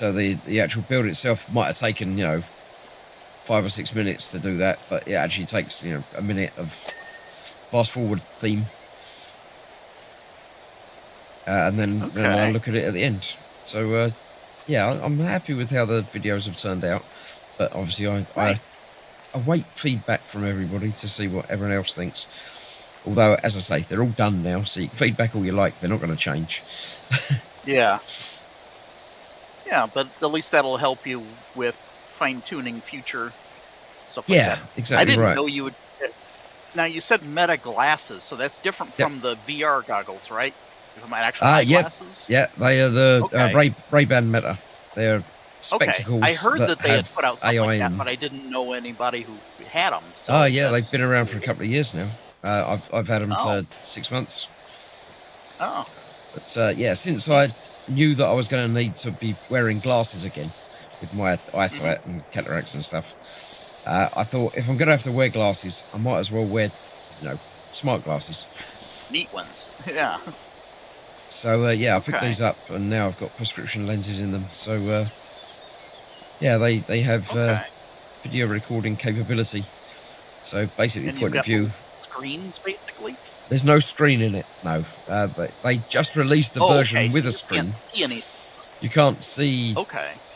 So the actual build itself might have taken 5 or 6 minutes to do that, but it actually takes a minute of fast forward theme, and then I look at it at the end. So yeah, I'm happy with how the videos have turned out, but obviously I await feedback from everybody to see what everyone else thinks. Although, as I say, they're all done now, so you can feedback all you like, they're not going to change. Yeah. Yeah, but at least that'll help you with fine-tuning future stuff like that. Exactly. I didn't right. know you would... Now, you said Meta glasses, so that's different from the VR goggles, right? From actual eyeglasses? Yeah, they are the Ray-Ban Meta. They're spectacles. I heard that they had put out something AI like that, but I didn't know anybody who had them. So oh, yeah, they've been around for a couple of years now. I've had them for 6 months. Oh. But yeah, since I knew that I was going to need to be wearing glasses again with my eyesight and cataracts and stuff, I thought if I'm going to have to wear glasses, I might as well wear, smart glasses. Neat ones. Yeah. So yeah, I picked these up, and now I've got prescription lenses in them. So yeah, they have video recording capability. So basically, and point of view. Screens, basically. There's no screen in it. No, they just released a version with a screen. You can't see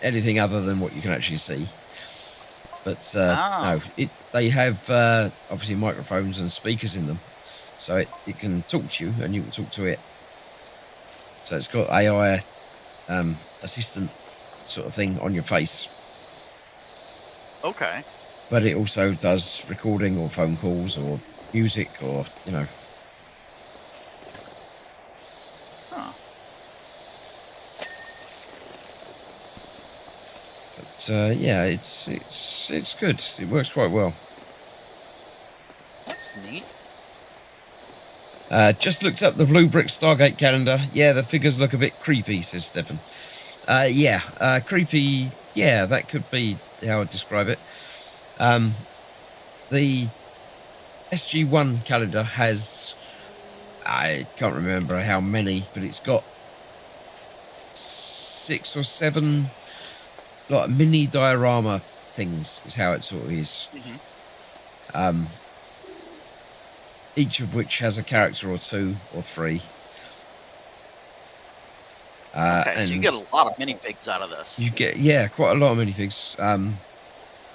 anything other than what you can actually see. But no, they have obviously microphones and speakers in them, so it can talk to you and you can talk to it. So it's got AI assistant sort of thing on your face. Okay. But it also does recording or phone calls or music or Huh. But yeah, it's good. It works quite well. That's neat. Just looked up the Blue Brick Stargate calendar. Yeah, the figures look a bit creepy, says Stefan. Yeah, creepy. Yeah, that could be how I'd describe it. The SG1 calendar has, I can't remember how many, but it's got 6 or 7 like mini diorama things, is how it sort of is. Each of which has a character or 2 or 3. Okay, so you get a lot of minifigs out of this. You get, quite a lot of minifigs.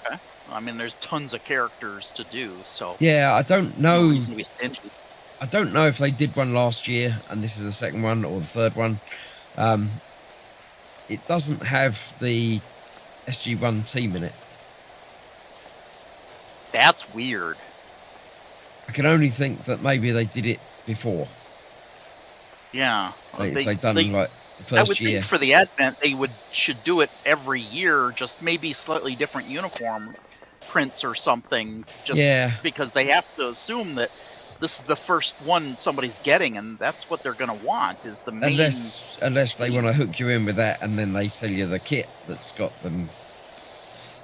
Okay. I mean, there's tons of characters to do, so... Yeah, I don't know... No reason to be stingy. I don't know if they did one last year, and this is the second one, or the third one. It doesn't have the SG1 team in it. That's weird. I can only think that maybe they did it before. Yeah. They've done like the first year. I would think for the Advent they should do it every year, just maybe slightly different uniform prints or something. Just because they have to assume that this is the first one somebody's getting, and that's what they're going to want is the main. Unless they want to hook you in with that, and then they sell you the kit that's got them.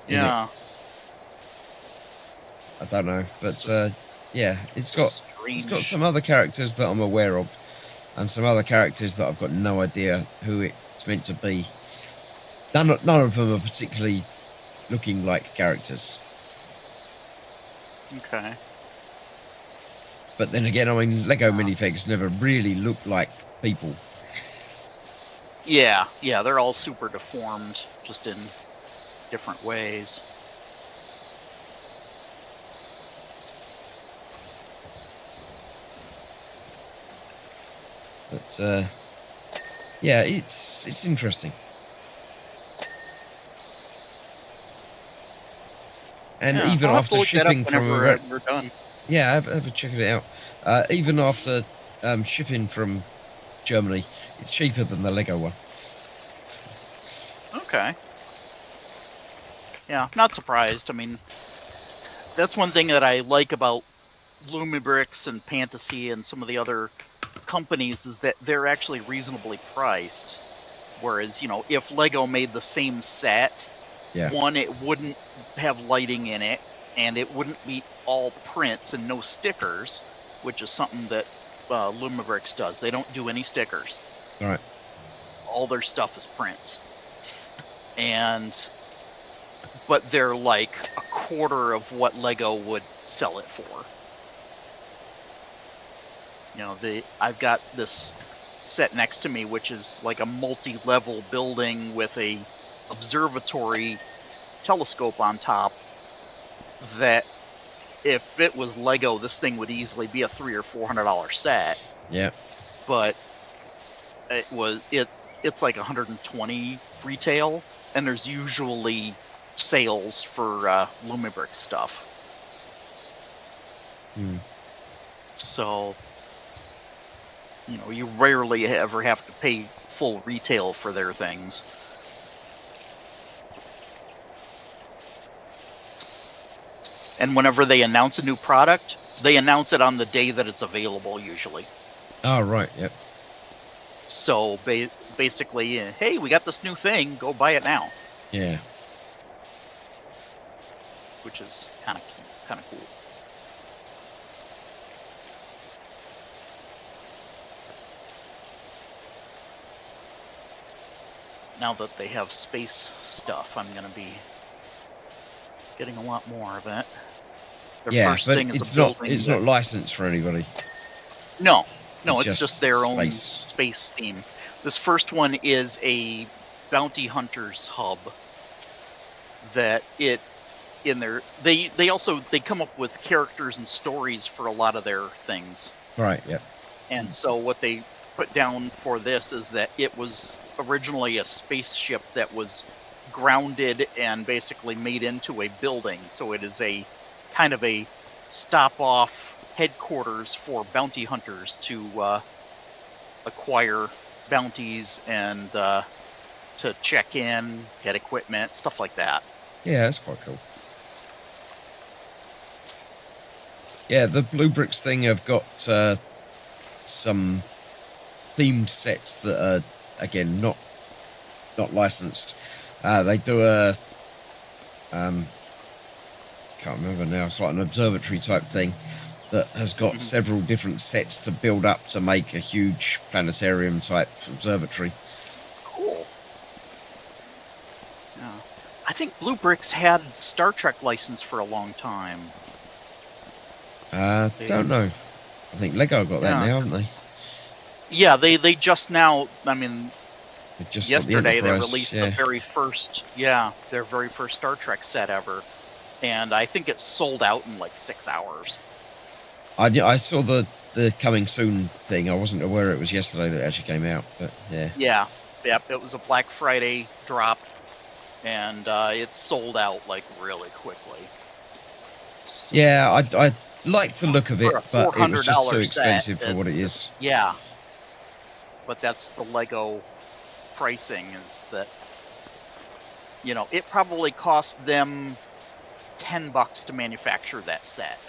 Yeah. I don't know, but yeah, it's got some other characters that I'm aware of, and some other characters that I've got no idea who it's meant to be. None of them are particularly looking like characters. Okay. But then again, I mean, Lego minifigs never really look like people. Yeah, they're all super deformed, just in different ways. But yeah, it's interesting. And even after shipping from we're done. Yeah, have a check it out. Even after shipping from Germany, it's cheaper than the Lego one. Okay. Yeah, not surprised. I mean, that's one thing that I like about Lumibrix and Fantasy and some of the other companies is that they're actually reasonably priced. Whereas, if Lego made the same set, one, it wouldn't have lighting in it, and it wouldn't be all prints and no stickers, which is something that Lumibrix does. They don't do any stickers. All right. All their stuff is prints. but they're like a quarter of what Lego would sell it for. You know, I've got this set next to me, which is like a multi-level building with a observatory telescope on top, that if it was Lego, this thing would easily be a $300 or $400 set. Yeah. But it's like 120 retail, and there's usually sales for Lumibrick stuff. So, you know, you rarely ever have to pay full retail for their things. And whenever they announce a new product, they announce it on the day that it's available, usually. Oh, right, yep. So basically, hey, we got this new thing, go buy it now. Yeah. Which is kind of cool. Now that they have space stuff, I'm going to be getting a lot more of it. Their first thing is it's not licensed for anybody. No, it's just their space. own space theme. This first one is a bounty hunters hub that they come up with characters and stories for a lot of their things. Right, yep. And so what they put down for this is that it was originally a spaceship that was grounded and basically made into a building. So it is a kind of a stop-off headquarters for bounty hunters to acquire bounties and to check in, get equipment, stuff like that. Yeah, that's quite cool. Yeah, the Blue Bricks thing have got some themed sets that are, again, not licensed. They do a can't remember now. It's like an observatory type thing that has got several different sets to build up to make a huge planetarium type observatory. Cool. Yeah. I think Blue Bricks had Star Trek license for a long time. Don't know. I think Lego got that now, haven't they? Yeah, they just now. I mean, just yesterday they released their very first Star Trek set ever, and I think it sold out in like 6 hours. I saw the coming soon thing. I wasn't aware it was yesterday that it actually came out, but yeah. Yeah, it was a Black Friday drop, and it sold out like really quickly. So, yeah, I like the look of it, but it was just too set, expensive for what it is. Yeah, but that's the Lego pricing, is that, you know, it probably cost them $10 to manufacture that set.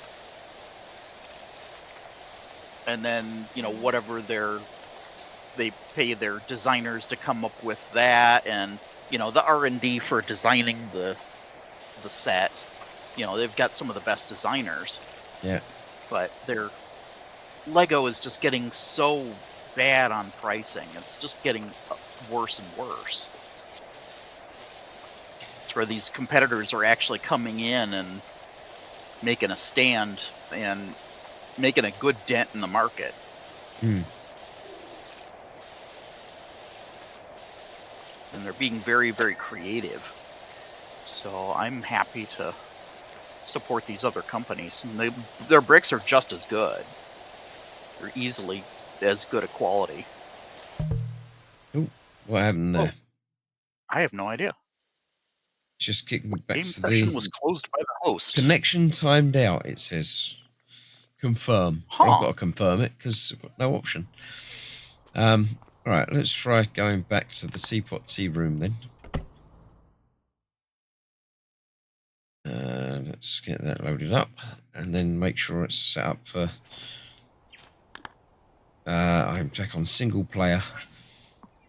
And then, you know, whatever they pay their designers to come up with that, and, you know, the R&D for designing the set. You know, they've got some of the best designers. Yeah. But their Lego is just getting so bad on pricing. It's just getting worse and worse. It's where these competitors are actually coming in and making a stand and making a good dent in the market. And they're being very, very creative. So I'm happy to support these other companies. And their bricks are just as good. They're easily as good a quality. Oh, what happened there? I have no idea. Just kicking back Game to session the was closed by the host. Connection timed out, it says. Confirm. Well, I've got to confirm it because I've got no option. Right, let's try going back to the Teapot Tea Room then. Let's get that loaded up and then make sure it's set up for I'm back on single player.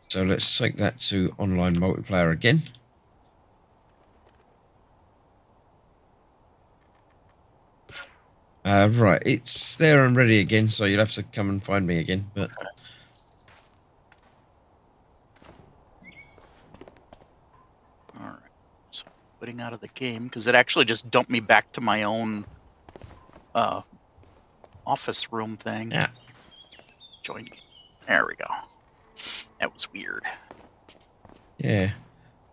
So let's take that to online multiplayer again. Right, it's there and ready again, so you'll have to come and find me again, but quitting out of the game because it actually just dumped me back to my own office room thing. Yeah. Join game. There we go. That was weird. Yeah.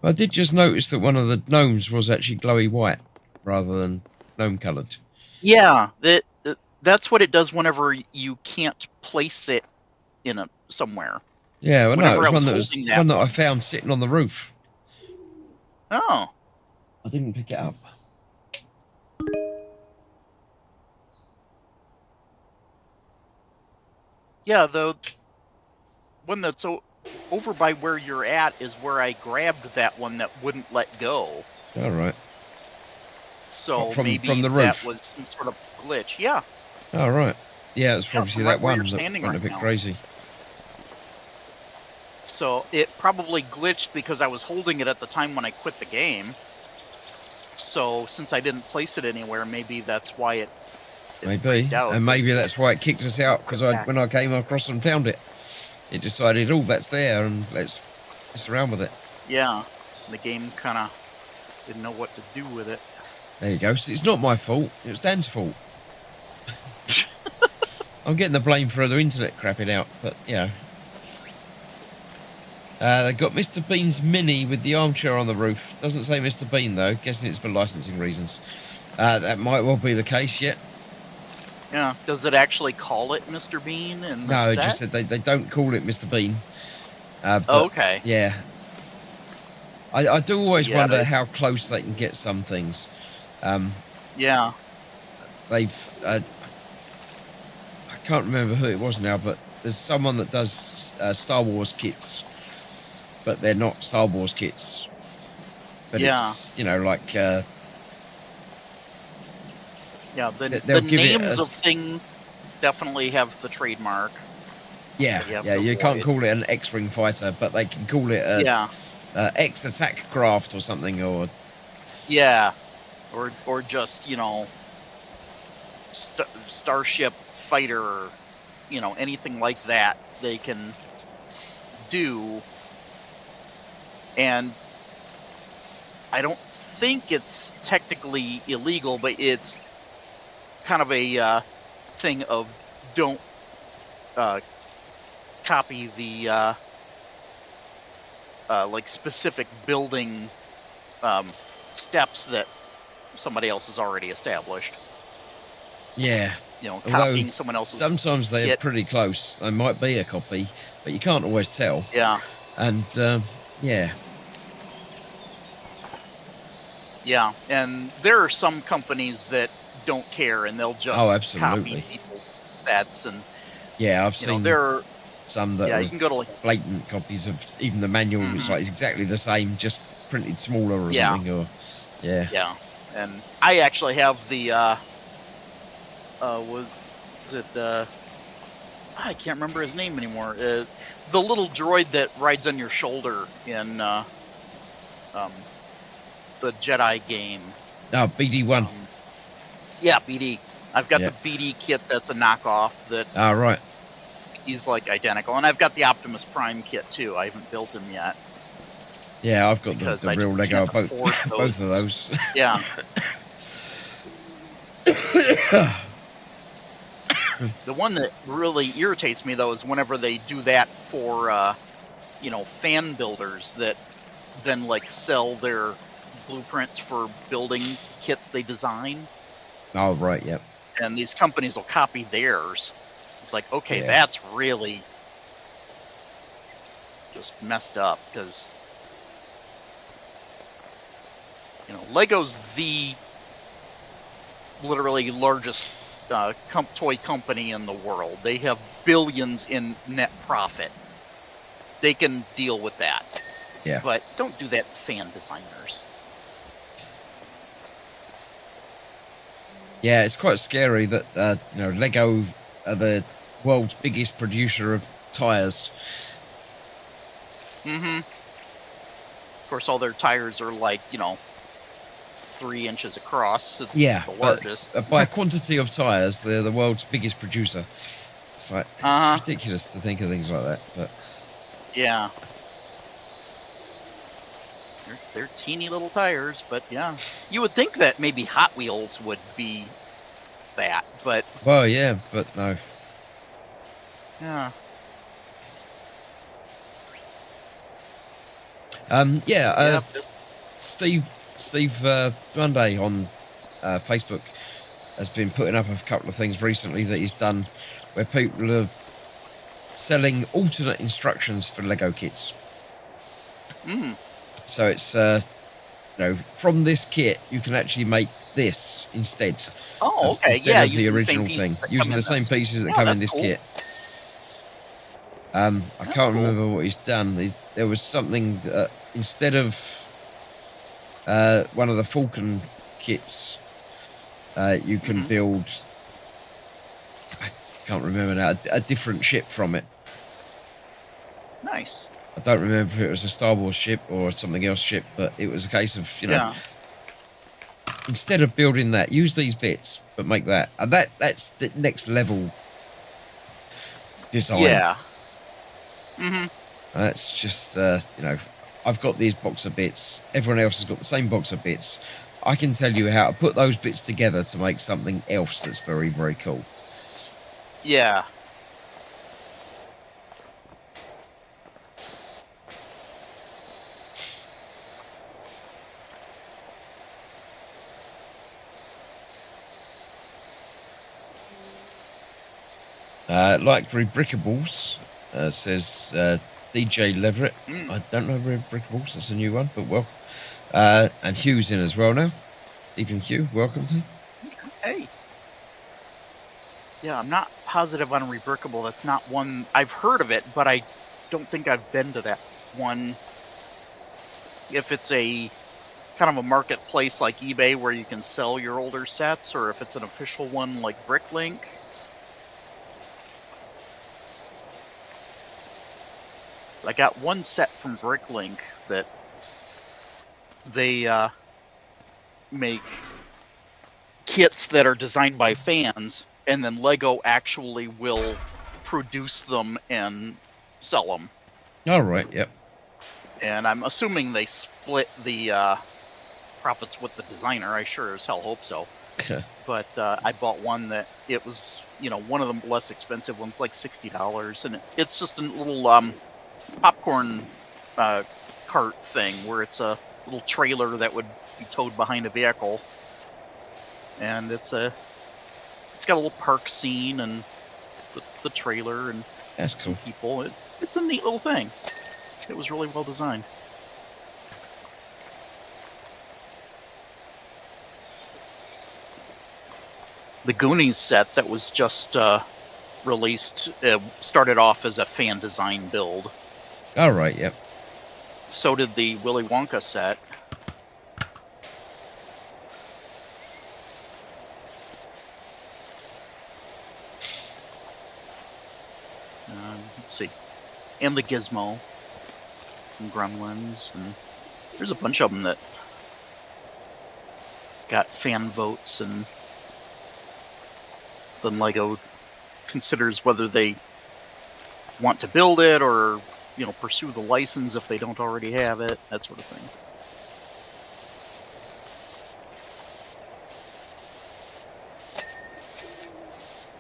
I did just notice that one of the gnomes was actually glowy white rather than gnome coloured. Yeah, that's what it does whenever you can't place it in somewhere. Yeah, well, no, it Whenever was I was one holding one that I one. found sitting on the roof. Oh, I didn't pick it up. yeah, the one that's over by where you're at is where I grabbed that one that wouldn't let go. All right. So From maybe the that roof? was some sort of glitch. Yeah. All right. Yeah, it's obviously from right that where one you're that standing went a right bit now. crazy. So it probably glitched because I was holding it at the time when I quit the game. So since I didn't place it anywhere, maybe that's why it Maybe, freaked out. and maybe that's why it kicked us out, because when I came across and found it, it decided, oh, that's there, and let's mess around with it. Yeah, the game kind of didn't know what to do with it. There you go. So it's not my fault. It was Dan's fault. I'm getting the blame for the internet crapping out, but yeah. They've got Mr. Bean's Mini with the armchair on the roof. Doesn't say Mr. Bean, though. Guessing it's for licensing reasons. That might well be the case, yeah. Yeah, does it actually call it Mr. Bean in the No, set? they just said they don't call it Mr. Bean. But, okay. Yeah. I do always yeah, wonder how close they can get some things. Yeah. They've... I can't remember who it was now, but there's someone that does Star Wars kits, but they're not Star Wars kits. But it's, you know, like... yeah, the give it names of things definitely have the trademark. Yeah, you can't call it an X-Wing fighter, but they can call it a X attack craft or something, or... Yeah, or just, you know, Starship Fighter, or, you know, anything like that they can do. And I don't think it's technically illegal, but it's kind of a thing of don't copy the like specific building steps that somebody else has already established. Yeah. You know, Although copying someone else's sometimes they're kit. pretty close. They might be a copy, but you can't always tell. Yeah. And, yeah. Yeah, and there are some companies that don't care and they'll just copy people's sets, and yeah, I've seen there are some that you can go to like blatant copies of even the manual. It's like it's exactly the same, just printed smaller or something. Or yeah, and I actually have the was it I can't remember his name anymore. The little droid that rides on your shoulder in the Jedi game. Oh, BD1. Yeah, BD. I've got the BD kit that's a knockoff that... Oh, right. He's, like, identical. And I've got the Optimus Prime kit, too. I haven't built him yet. Yeah, I've got the real Lego of both of those. Yeah. The one that really irritates me, though, is whenever they do that for, you know, fan builders that then, like, sell their blueprints for building kits they design. Oh, right, yep. And these companies will copy theirs. It's like, okay, that's really just messed up, because, you know, Lego's the literally largest toy company in the world. They have billions in net profit. They can deal with that. Yeah. But don't do that, fan designers. Yeah, it's quite scary that you know, Lego are the world's biggest producer of tires. Mm-hmm. Of course, all their tires are like, you know, 3 inches across. It's the largest. But by quantity of tires, they're the world's biggest producer. It's like it's ridiculous to think of things like that. But yeah. They're teeny little tires, but yeah. You would think that maybe Hot Wheels would be that, but Well, yeah, but no. yeah. Yeah. Yep. Steve Monday on Facebook has been putting up a couple of things recently that he's done, where people are selling alternate instructions for Lego kits. So it's from this kit you can actually make this instead. Oh, okay. Instead Yeah, of the original thing, using the same pieces that come in this kit. I can't remember what he's done. There was something that, instead of one of the Falcon kits, you can build. I can't remember now. A different ship from it. Nice. I don't remember if it was a Star Wars ship or something else ship, but it was a case of instead of building that, use these bits, but make that, and that's the next level design. Yeah. That's just I've got these box of bits. Everyone else has got the same box of bits. I can tell you how to put those bits together to make something else that's very, very cool. Yeah. Like Rebrickables, says DJ Leverett. I don't know Rebrickables, that's a new one, but well. And Hugh's in as well now. Evening, Hugh, welcome. Hey. Yeah, I'm not positive on Rebrickable. That's not one I've heard of it, but I don't think I've been to that one. If it's a kind of a marketplace like eBay where you can sell your older sets, or if it's an official one like Bricklink. I got one set from Bricklink that they make kits that are designed by fans, and then Lego actually will produce them and sell them. All right, yep. And I'm assuming they split the profits with the designer. I sure as hell hope so. But I bought one that it was, one of the less expensive ones, like $60, and it's just a little popcorn cart thing where it's a little trailer that would be towed behind a vehicle, and it's got a little park scene and the trailer and that's some cool. people. It's a neat little thing. It was really well designed. The Goonies set that was just released started off as a fan design build. All right, yep. So did the Willy Wonka set. Let's see. And the Gizmo from Gremlins. And there's a bunch of them that got fan votes, and then Lego considers whether they want to build it or pursue the license if they don't already have it, that sort of thing.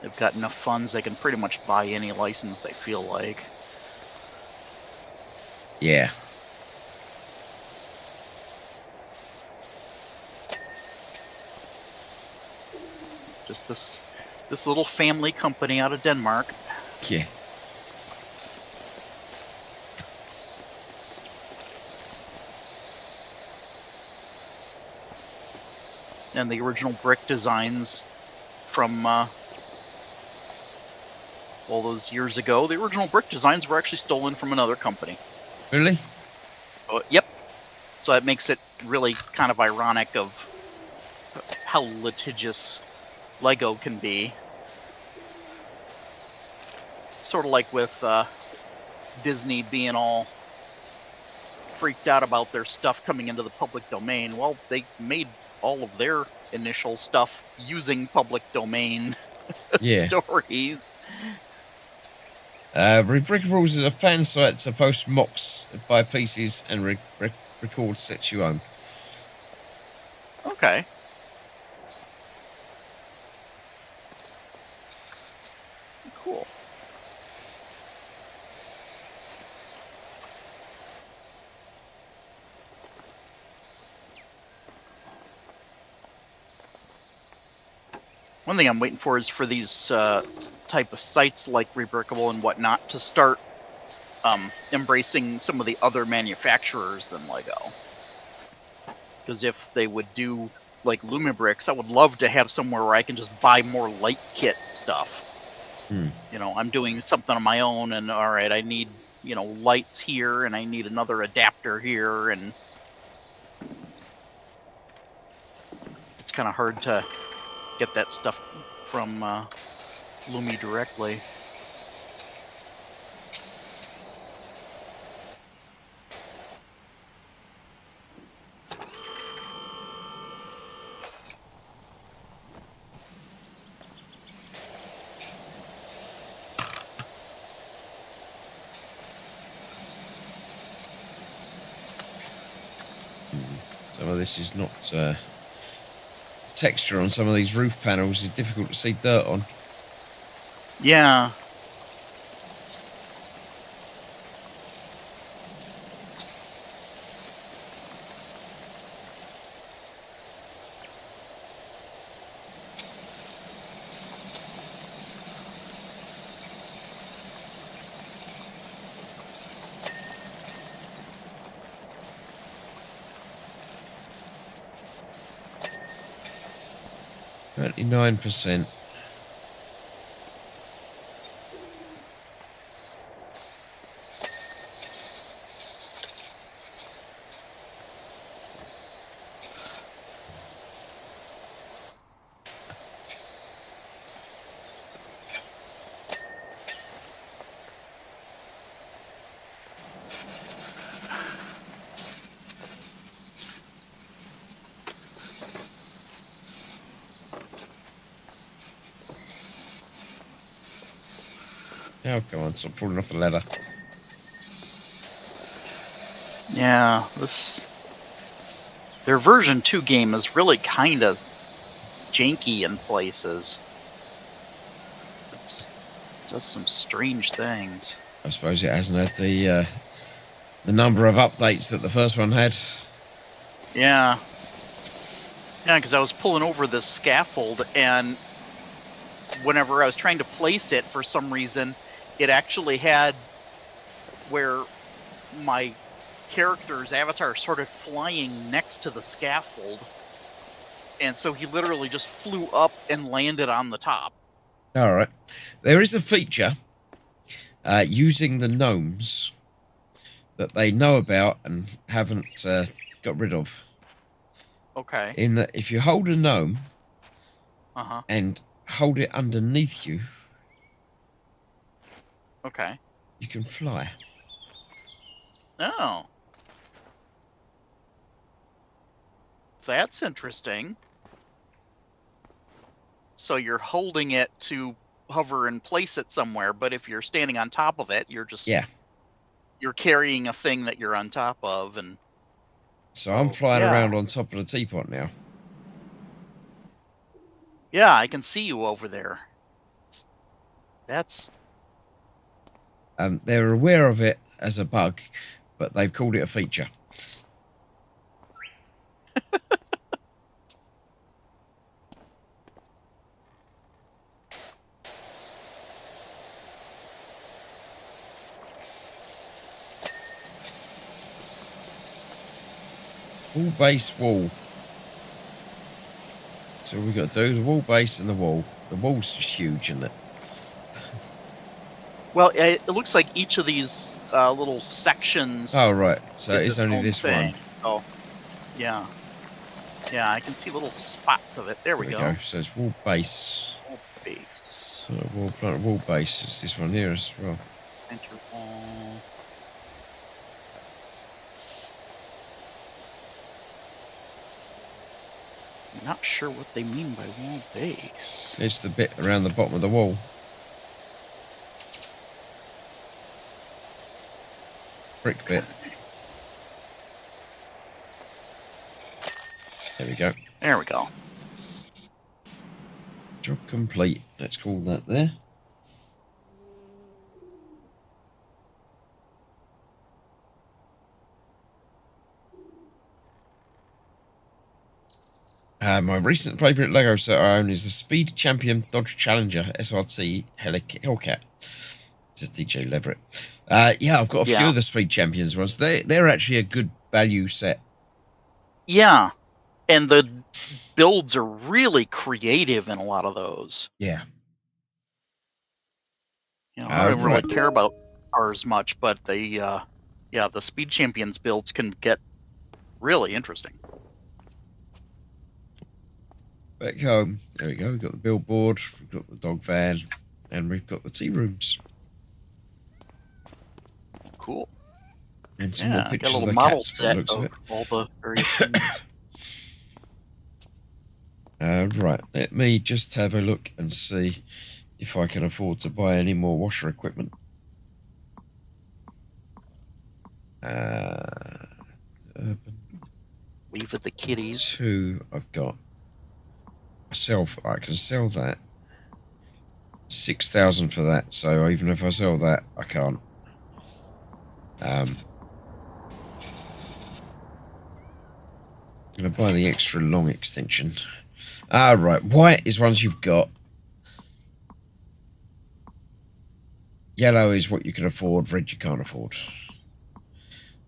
They've got enough funds, they can pretty much buy any license they feel like. Yeah. Just this little family company out of Denmark. Yeah. And the original brick designs from all those years ago, the original brick designs were actually stolen from another company. Really? Yep. So it makes it really kind of ironic of how litigious Lego can be. Sort of like with Disney being all freaked out about their stuff coming into the public domain. Well, they made all of their initial stuff using public domain stories. Rebrickables is a fan site to post mocks by pieces and record sets you own. Okay. Cool. One thing I'm waiting for is for these type of sites like Rebrickable and whatnot to start embracing some of the other manufacturers than Lego. Because if they would do like Lumibricks, I would love to have somewhere where I can just buy more light kit stuff. You know, I'm doing something on my own, and all right, I need, you know, lights here, and I need another adapter here, and it's kind of hard to get that stuff from Lumi directly. Some of this is not texture on some of these roof panels is difficult to see dirt on. Yeah. %. Oh, come on, stop falling off the ladder. Yeah, their version 2 game is really kind of janky in places. It does some strange things. I suppose it hasn't had the number of updates that the first one had. Yeah. Yeah, because I was pulling over this scaffold, and whenever I was trying to place it, for some reason, it actually had where my character's avatar started flying next to the scaffold, and so he literally just flew up and landed on the top. All right. There is a feature using the gnomes that they know about and haven't got rid of. Okay. In that, if you hold a gnome Uh-huh. and hold it underneath you, Okay. you can fly. Oh. That's interesting. So you're holding it to hover and place it somewhere, but if you're standing on top of it, you're just you're carrying a thing that you're on top of, and so I'm flying around on top of the teapot now. Yeah, I can see you over there. That's They're aware of it as a bug, but they've called it a feature. Wall base wall. So we've got to do the wall base and the wall. The wall's just huge, isn't it? well. It looks like each of these little sections. Oh right, so is it's its only own this thing. one. So, yeah, yeah, I can see little spots of it. There we go. So it's wall base. Wall base. Wall base. It's this one here as well. Enter wall. I'm not sure what they mean by wall base. It's the bit around the bottom of the wall. Brick bit. we go. There we go. Job complete. Let's call that there. My recent favourite Lego set I own is the Speed Champion Dodge Challenger SRT Hellcat. Just DJ Leverett. Yeah, I've got a few of the Speed Champions ones. They're actually a good value set. Yeah, and the builds are really creative in a lot of those. Yeah. You know, I don't really care about cars much, but the Speed Champions builds can get really interesting. Back home. There we go. We've got the billboard, we've got the dog van, and we've got the tea rooms. Cool. And some more Got pictures a little of the model cats, set looks of it. all the various things. Right, let me just have a look and see if I can afford to buy any more washer equipment. Urban. Leave it the kitties. 2 I've got. I can sell that. 6,000 for that, so even if I sell that, I can't. I'm going to buy the extra long extension. Right, white is ones you've got. Yellow is what you can afford, red you can't afford.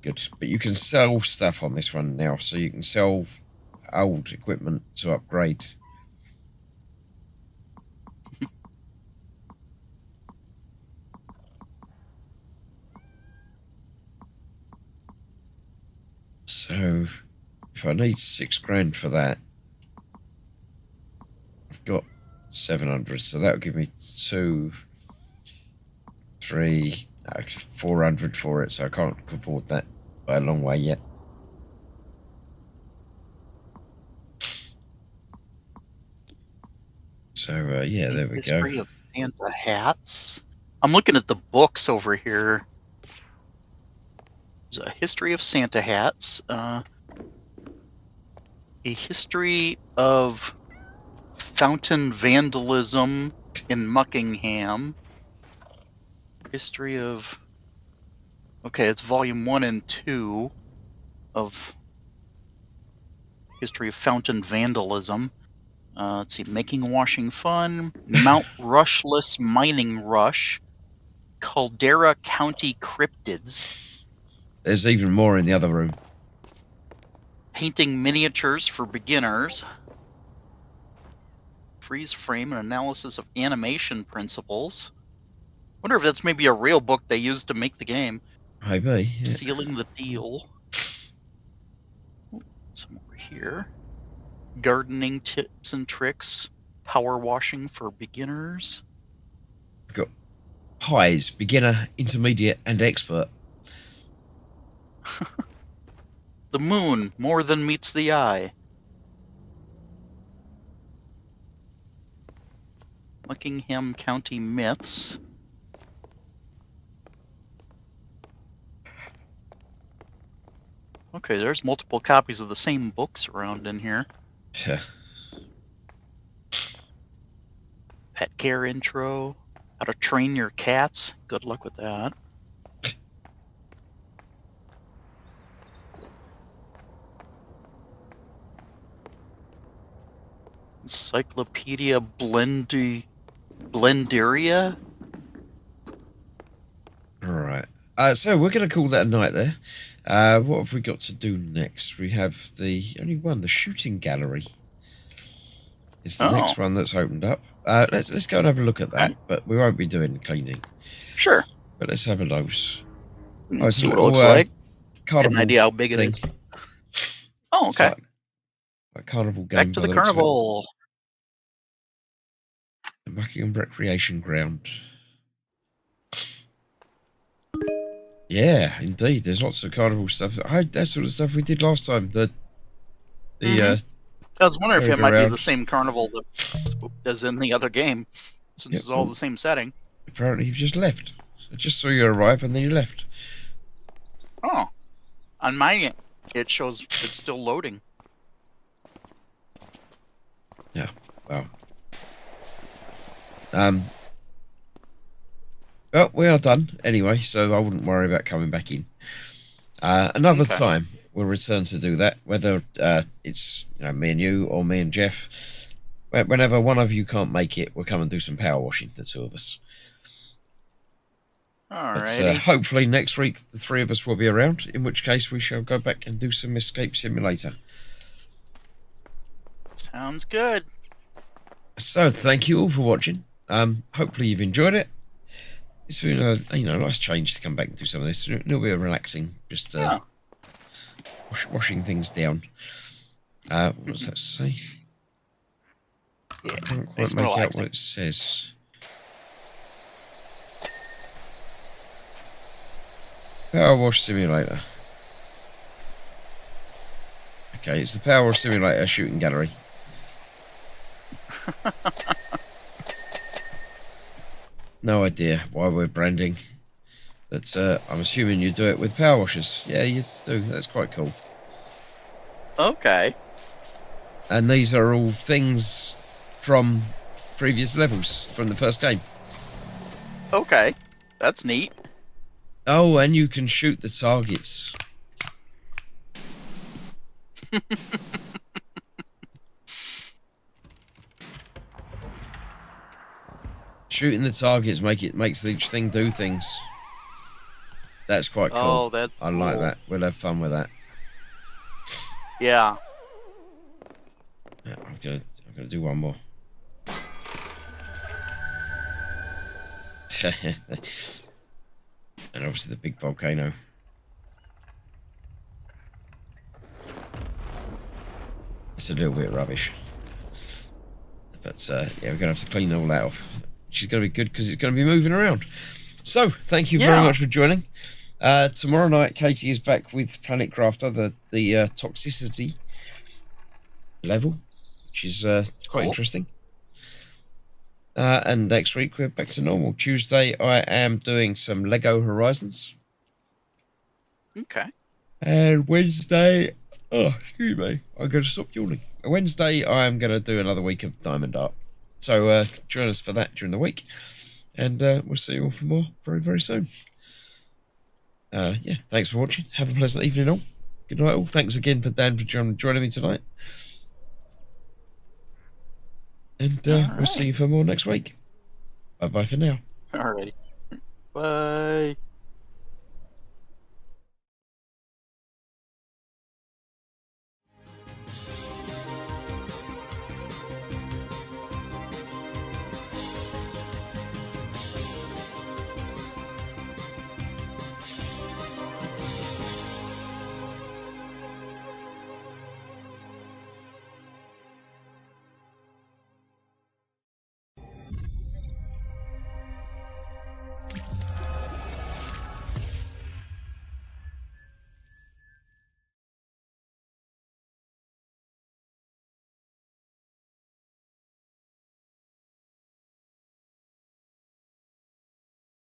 Good, but you can sell stuff on this one now, so you can sell old equipment to upgrade. So, if I need 6 grand for that, I've got 700, so that'll give me 2, 3, 400 for it, so I can't afford that by a long way yet. So, yeah, there we go. History of Santa hats. I'm looking at the books over here. There's a history of Santa hats. A history of fountain vandalism in Muckingham. History of... Okay, it's volume 1 and 2 of history of fountain vandalism. Let's see, making washing fun, Mount Rushless mining rush, Caldera County cryptids, There's even more in the other room. painting miniatures for beginners, freeze frame and analysis of animation principles. Wonder if that's maybe a real book they used to make the game. Maybe. Yeah. Sealing the deal. Some over here. Gardening tips and tricks, power washing for beginners. We've got pies, beginner, intermediate, and expert. The moon, more than meets the eye. Buckingham County myths. Okay, there's multiple copies of the same books around in here. Yeah. Pet care intro. How to train your cats. Good luck with that. Encyclopedia Blenderia. All right. So we're going to call that a night there. What have we got to do next? We have the only one, the shooting gallery. It's the next one that's opened up. Let's go and have a look at that, but we won't be doing cleaning. Sure. But let's have a nose. Let's see what it looks like. Get an idea how big it is. Oh, okay. Like carnival game. Back to the carnival. The Buckingham Recreation Ground. Yeah, indeed. There's lots of carnival stuff. That sort of stuff we did last time. I was wondering if it might be the same carnival that as in the other game, since it's all the same setting. Apparently, you've just left. I just saw you arrive and then you left. Oh, on mine it shows it's still loading. Yeah. Well. Um. Well, we are done anyway, so I wouldn't worry about coming back in. Another Okay. time we'll return to do that, whether it's me and you or me and Jeff. Whenever one of you can't make it, we'll come and do some power washing, the two of us. But Alrighty. hopefully next week the three of us will be around, in which case we shall go back and do some Escape Simulator. Sounds good. So thank you all for watching. Hopefully you've enjoyed it. It's been a nice change to come back and do some of this. It'll be relaxing, just Yeah. washing things down. What does that say? Yeah. I can't quite Nice and make out relaxing. what it says. Powerwash Simulator. Okay, it's the Powerwash Simulator shooting gallery. No idea why we're branding, but I'm assuming you do it with power washers. Yeah, you do. That's quite cool. Okay. And these are all things from previous levels from the first game. Okay. That's neat. Oh, and you can shoot the targets. Shooting the targets makes each thing do things. That's quite cool. Oh, that's I like cool. that. We'll have fun with that. Yeah. Yeah, I'm gonna do one more. And obviously the big volcano. It's a little bit rubbish. But yeah, we're gonna have to clean all that off. Which is gonna be good because it's gonna be moving around. So thank you very much for joining. Tomorrow night Katie is back with Planet Crafter, the toxicity level, which is quite Cool. interesting. And next week we're back to normal. Tuesday I am doing some Lego Horizons. Okay. And Wednesday, excuse me, I'm going to stop yawning. Wednesday I am going to do another week of Diamond Art. So join us for that during the week. And we'll see you all for more very, very soon. Yeah, thanks for watching. Have a pleasant evening all. Good night all. Thanks again for Dan for joining me tonight. And we'll see you for more next week. Bye-bye for now. Alrighty. Bye.